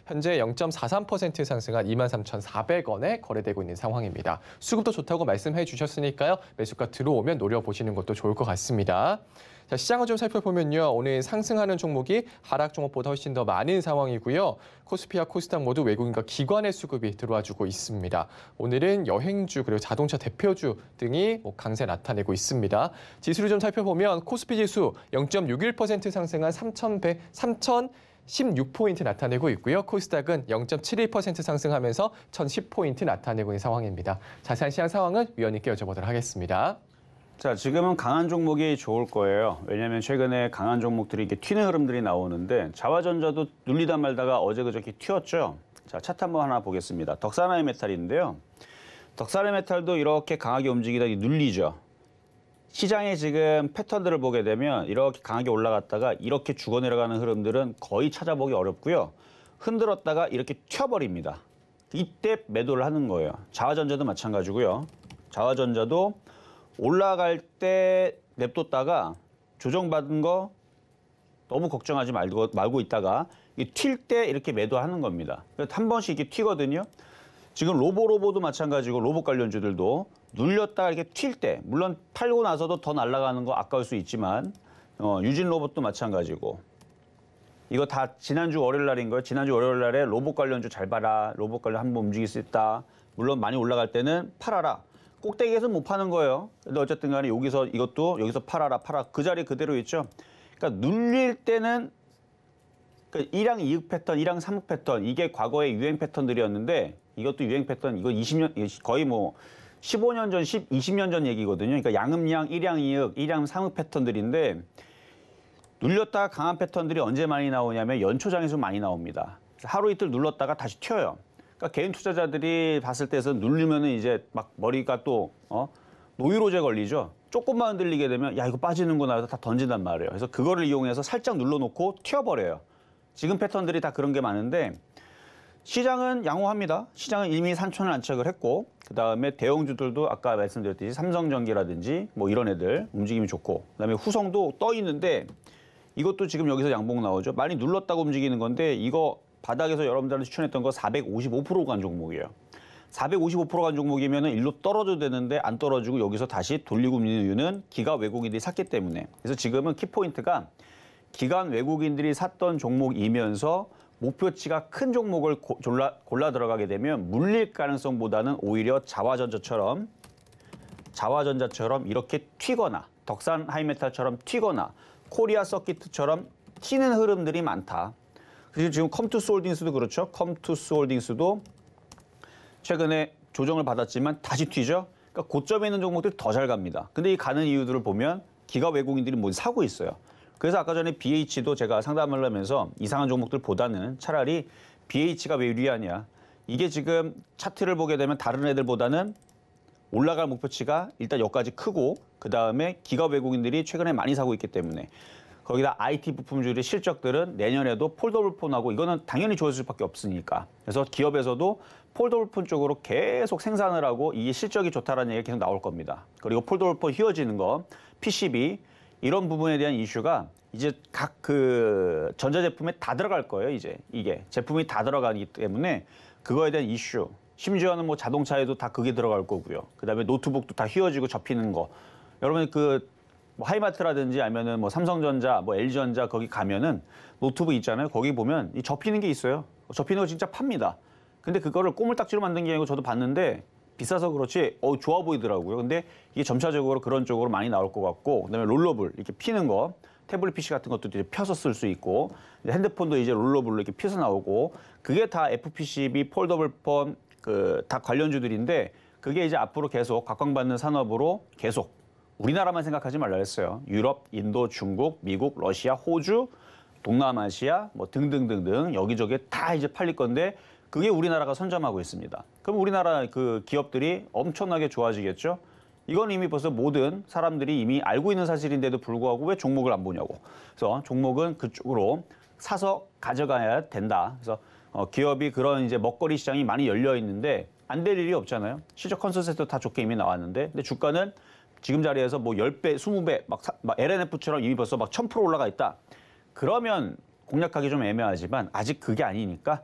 현재 0.43% 상승한 23,400원에 거래되고 있는 상황입니다. 수급도 좋다고 말씀해 주셨으니까요. 매수가 들어오면 노려보시는 것도 좋을 것 같습니다. 자, 시장을 좀 살펴보면요. 오늘 상승하는 종목이 하락 종목보다 훨씬 더 많은 상황이고요. 코스피와 코스닥 모두 외국인과 기관의 수급이 들어와주고 있습니다. 오늘은 여행주 그리고 자동차 대표주 등이 강세 나타내고 있습니다. 지수를 좀 살펴보면 코스피 지수 0.61% 상승한 3,16포인트 나타내고 있고요. 코스닥은 0.71% 상승하면서 1,010포인트 나타내고 있는 상황입니다. 자세한 시장 상황은 위원님께 여쭤보도록 하겠습니다. 자, 지금은 강한 종목이 좋을 거예요. 왜냐하면 최근에 강한 종목들이 이렇게 튀는 흐름들이 나오는데 자화전자도 눌리다 말다가 어제 그저께 튀었죠. 자, 차트 한번 하나 보겠습니다. 덕산하이 메탈인데요. 덕산하이 메탈도 이렇게 강하게 움직이다 눌리죠. 시장의 지금 패턴들을 보게 되면 이렇게 강하게 올라갔다가 이렇게 죽어 내려가는 흐름들은 거의 찾아보기 어렵고요. 흔들었다가 이렇게 튀어버립니다. 이때 매도를 하는 거예요. 자화전자도 마찬가지고요. 자화전자도 올라갈 때 냅뒀다가 조정받은 거 너무 걱정하지 말고 있다가 튈 때 이렇게 매도하는 겁니다. 한 번씩 이렇게 튀거든요. 지금 로보도 마찬가지고 로봇 관련주들도 눌렸다가 이렇게 튈 때, 물론 팔고 나서도 더 날아가는 거 아까울 수 있지만 유진 로봇도 마찬가지고 이거 다 지난주 월요일 날인 거예요. 지난주 월요일 날에 로봇 관련주 잘 봐라. 로봇 관련 한번 움직일 수 있다. 물론 많이 올라갈 때는 팔아라. 꼭대기에서 못 파는 거예요. 근데 어쨌든 간에 이것도 여기서 팔아라. 그 자리 그대로 있죠. 그러니까 눌릴 때는 그러니까 일양 이익 패턴, 일양 삼흑 패턴 이게 과거의 유행 패턴들이었는데 이것도 유행 패턴 이거 20년 거의 뭐 15년 전, 20년 전 얘기거든요. 그러니까 양음양, 일양 이익, 일양 삼흑 패턴들인데 눌렸다가 강한 패턴들이 언제 많이 나오냐면 연초장에서 많이 나옵니다. 하루 이틀 눌렀다가 다시 튀어요. 그러니까 개인 투자자들이 봤을 때서 누르면은 이제 막 머리가 또 노이로제 걸리죠. 조금만 흔들리게 되면 야 이거 빠지는구나 해서 다 던진단 말이에요. 그래서 그거를 이용해서 살짝 눌러놓고 튀어버려요. 지금 패턴들이 다 그런 게 많은데 시장은 양호합니다. 시장은 이미 3천을 안착을 했고 그다음에 대형주들도 아까 말씀드렸듯이 삼성전기라든지 뭐 이런 애들 움직임이 좋고 그다음에 후성도 떠 있는데 이것도 지금 여기서 양봉 나오죠. 많이 눌렀다고 움직이는 건데 이거 바닥에서 여러분들한테 추천했던 거 455% 간 종목이에요. 455% 간 종목이면 일로 떨어져도 되는데 안 떨어지고 여기서 다시 돌리고 있는 이유는 기가 외국인들이 샀기 때문에. 그래서 지금은 키포인트가 기관 외국인들이 샀던 종목이면서 목표치가 큰 종목을 골라 들어가게 되면 물릴 가능성보다는 오히려 자화전자처럼 이렇게 튀거나 덕산 하이메탈처럼 튀거나 코리아 서키트처럼 튀는 흐름들이 많다. 그리고 지금 컴투스 홀딩스도 그렇죠. 컴투스 홀딩스도 최근에 조정을 받았지만 다시 튀죠. 그러니까 고점에 있는 종목들이 더 잘 갑니다. 근데 이 가는 이유들을 보면 기가 외국인들이 뭐 사고 있어요. 그래서 아까 전에 BH도 제가 상담을 하면서 이상한 종목들보다는 차라리 BH가 왜 유리하냐. 이게 지금 차트를 보게 되면 다른 애들보다는 올라갈 목표치가 일단 여기까지 크고 그다음에 기가 외국인들이 최근에 많이 사고 있기 때문에 거기다 IT 부품주의 실적들은 내년에도 폴더블 폰하고 이거는 당연히 좋아질 수밖에 없으니까. 그래서 기업에서도 폴더블 폰 쪽으로 계속 생산을 하고 이게 실적이 좋다라는 얘기가 계속 나올 겁니다. 그리고 폴더블 폰 휘어지는 거, PCB 이런 부분에 대한 이슈가 이제 각 그 전자제품에 다 들어갈 거예요. 이제 이게 제품이 다 들어가기 때문에 그거에 대한 이슈. 심지어는 뭐 자동차에도 다 그게 들어갈 거고요. 그다음에 노트북도 다 휘어지고 접히는 거. 여러분 뭐 하이마트라든지 아니면은 뭐 삼성전자, 뭐 LG전자 거기 가면은 노트북 있잖아요. 거기 보면 이 접히는 게 있어요. 접히는 거 진짜 팝니다. 근데 그거를 꼬물딱지로 만든 게 아니고 저도 봤는데 비싸서 그렇지 좋아 보이더라고요. 근데 이게 점차적으로 그런 쪽으로 많이 나올 것 같고 그다음에 롤러블 이렇게 피는 거 태블릿 PC 같은 것도 이제 펴서 쓸 수 있고 핸드폰도 이제 롤러블로 이렇게 펴서 나오고 그게 다 FPCB, 폴더블 폰 다 관련주들인데 그게 이제 앞으로 계속 각광받는 산업으로 계속 우리나라만 생각하지 말라 했어요. 유럽, 인도, 중국, 미국, 러시아, 호주, 동남아시아 뭐 등등등등 여기저기 다 이제 팔릴 건데 그게 우리나라가 선점하고 있습니다. 그럼 우리나라 그 기업들이 엄청나게 좋아지겠죠? 이건 이미 벌써 모든 사람들이 이미 알고 있는 사실인데도 불구하고 왜 종목을 안 보냐고. 그래서 종목은 그쪽으로 사서 가져가야 된다. 그래서 기업이 그런 이제 먹거리 시장이 많이 열려 있는데 안 될 일이 없잖아요. 실적 컨센서스도 다 좋게 이미 나왔는데 근데 주가는 지금 자리에서 뭐 10배, 20배 막 LNF처럼 이미 벌써 막 1000% 올라가 있다. 그러면 공략하기 좀 애매하지만 아직 그게 아니니까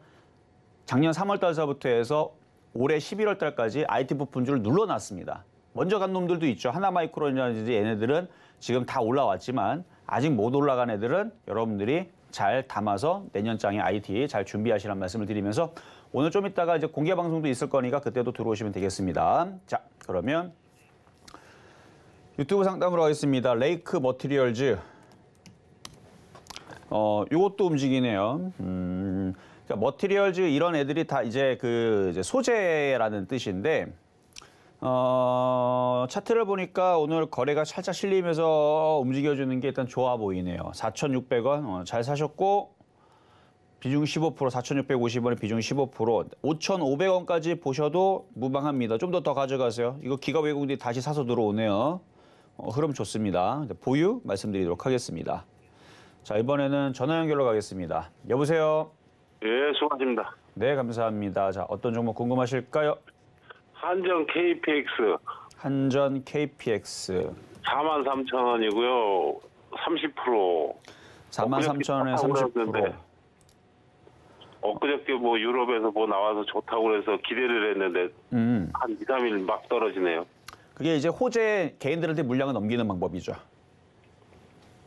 작년 3월 달서부터 해서 올해 11월 달까지 IT 부품주를 눌러놨습니다. 먼저 간 놈들도 있죠. 하나마이크론이라든지 얘네들은 지금 다 올라왔지만 아직 못 올라간 애들은 여러분들이 잘 담아서 내년장에 IT 잘 준비하시라는 말씀을 드리면서 오늘 좀 이따가 이제 공개 방송도 있을 거니까 그때도 들어오시면 되겠습니다. 자, 그러면 유튜브 상담으로 하겠습니다. 레이크 머티리얼즈. 요것도 움직이네요. 그러니까 머티리얼즈 이런 애들이 다 이제 이제 소재라는 뜻인데 차트를 보니까 오늘 거래가 살짝 실리면서 움직여주는 게 일단 좋아 보이네요. 4,600원 잘 사셨고 비중 15%, 4,650원에 비중 15%, 5,500원까지 보셔도 무방합니다. 좀 더 가져가세요. 이거 기가 외국인들이 다시 사서 들어오네요. 흐름 좋습니다. 보유 말씀드리도록 하겠습니다. 자, 이번에는 전화 연결로 가겠습니다. 여보세요? 예, 수고하십니다. 네, 감사합니다. 자, 어떤 종목 궁금하실까요? 한전 KPX. 한전 KPX. 43,000원이고요. 30%. 43,000원에 30%. 엊그저께 뭐 유럽에서 뭐 나와서 좋다고 그래서 기대를 했는데 한 2, 3일 막 떨어지네요. 그게 이제 호재 개인들한테 물량을 넘기는 방법이죠.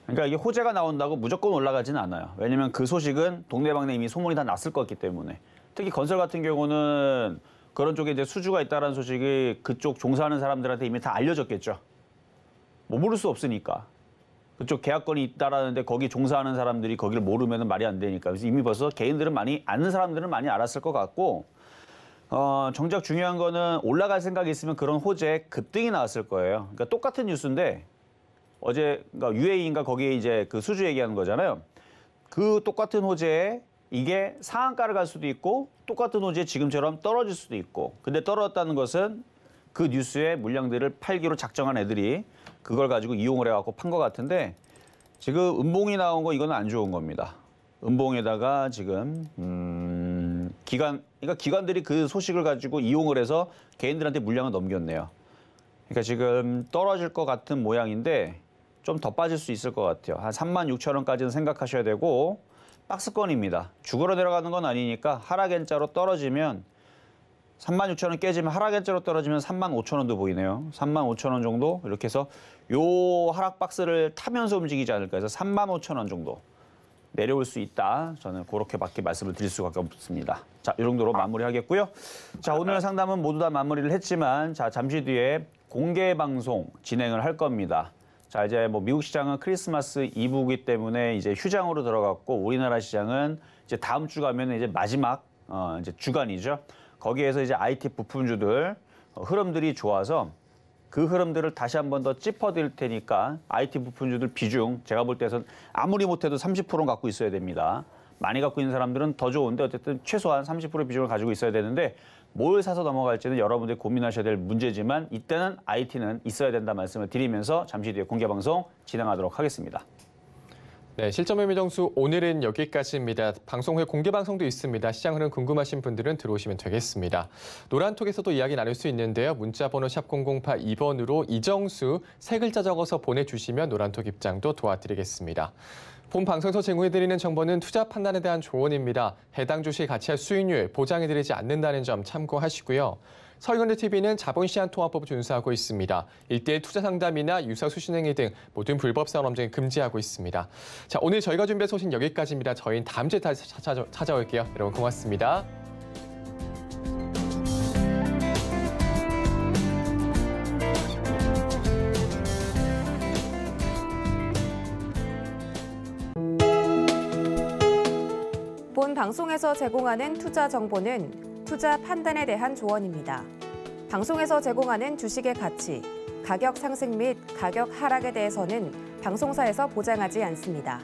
그러니까 이게 호재가 나온다고 무조건 올라가지는 않아요. 왜냐면 그 소식은 동네방네 이미 소문이 다 났을 거기 때문에. 특히 건설 같은 경우는 그런 쪽에 이제 수주가 있다는 소식이 그쪽 종사하는 사람들한테 이미 다 알려졌겠죠. 뭐 모를 수 없으니까. 그쪽 계약건이 있다라는데 거기 종사하는 사람들이 거기를 모르면 말이 안 되니까. 그래서 이미 벌써 개인들은 아는 사람들은 많이 알았을 것 같고 정작 중요한 거는 올라갈 생각이 있으면 그런 호재 급등이 나왔을 거예요. 그러니까 똑같은 뉴스인데 어제 그러니까 UAE인가 거기에 이제 그 수주 얘기하는 거잖아요. 그 똑같은 호재에 이게 상한가를 갈 수도 있고 똑같은 호재에 지금처럼 떨어질 수도 있고 근데 떨어졌다는 것은 그 뉴스에 물량들을 팔기로 작정한 애들이 그걸 가지고 이용을 해갖고 판 것 같은데 지금 음봉이 나온 거 이건 안 좋은 겁니다. 음봉에다가 지금 그러니까 기관들이 그 소식을 가지고 이용을 해서 개인들한테 물량을 넘겼네요. 그러니까 지금 떨어질 것 같은 모양인데 좀 더 빠질 수 있을 것 같아요. 한 36,000원까지는 생각하셔야 되고 박스권입니다. 죽으러 내려가는 건 아니니까 하락 N자로 떨어지면 36,000원 깨지면 하락 N자로 떨어지면 35,000원도 보이네요. 35,000원 정도 이렇게 해서 요 하락 박스를 타면서 움직이지 않을까 해서 35,000원 정도 내려올 수 있다. 저는 그렇게밖에 말씀을 드릴 수밖에 없습니다. 자, 이 정도로 마무리하겠고요. 자, 오늘 상담은 모두 다 마무리를 했지만 자, 잠시 뒤에 공개 방송 진행을 할 겁니다. 자, 이제 뭐 미국 시장은 크리스마스 이브이기 때문에 이제 휴장으로 들어갔고 우리나라 시장은 이제 다음 주 가면 이제 마지막 이제 주간이죠. 거기에서 이제 IT 부품주들 흐름들이 좋아서 그 흐름들을 다시 한 번 더 짚어드릴 테니까 IT 부품주들 비중 제가 볼 때선 아무리 못해도 30%는 갖고 있어야 됩니다. 많이 갖고 있는 사람들은 더 좋은데 어쨌든 최소한 30% 비중을 가지고 있어야 되는데 뭘 사서 넘어갈지는 여러분들이 고민하셔야 될 문제지만 이때는 IT는 있어야 된다 말씀을 드리면서 잠시 뒤에 공개 방송 진행하도록 하겠습니다. 네, 실전 매매 정수 오늘은 여기까지입니다. 방송 후에 공개 방송도 있습니다. 시장 흐름 궁금하신 분들은 들어오시면 되겠습니다. 노란톡에서도 이야기 나눌 수 있는데요. 문자 번호 샵 0082번으로 이정수 세 글자 적어서 보내주시면 노란톡 입장도 도와드리겠습니다. 본 방송에서 제공해드리는 정보는 투자 판단에 대한 조언입니다. 해당 주식 가치와 수익률 보장해드리지 않는다는 점 참고하시고요. 서울경제TV는 자본시장통화법 준수하고 있습니다. 1:1 투자 상담이나 유사 수신행위 등 모든 불법 사업 범죄 금지하고 있습니다. 자, 오늘 저희가 준비한 소식 여기까지입니다. 저희는 다음 주에 다시 찾아올게요. 여러분 고맙습니다. 본 방송에서 제공하는 투자 정보는 투자 판단에 대한 조언입니다. 방송에서 제공하는 주식의 가치, 가격 상승 및 가격 하락에 대해서는 방송사에서 보장하지 않습니다.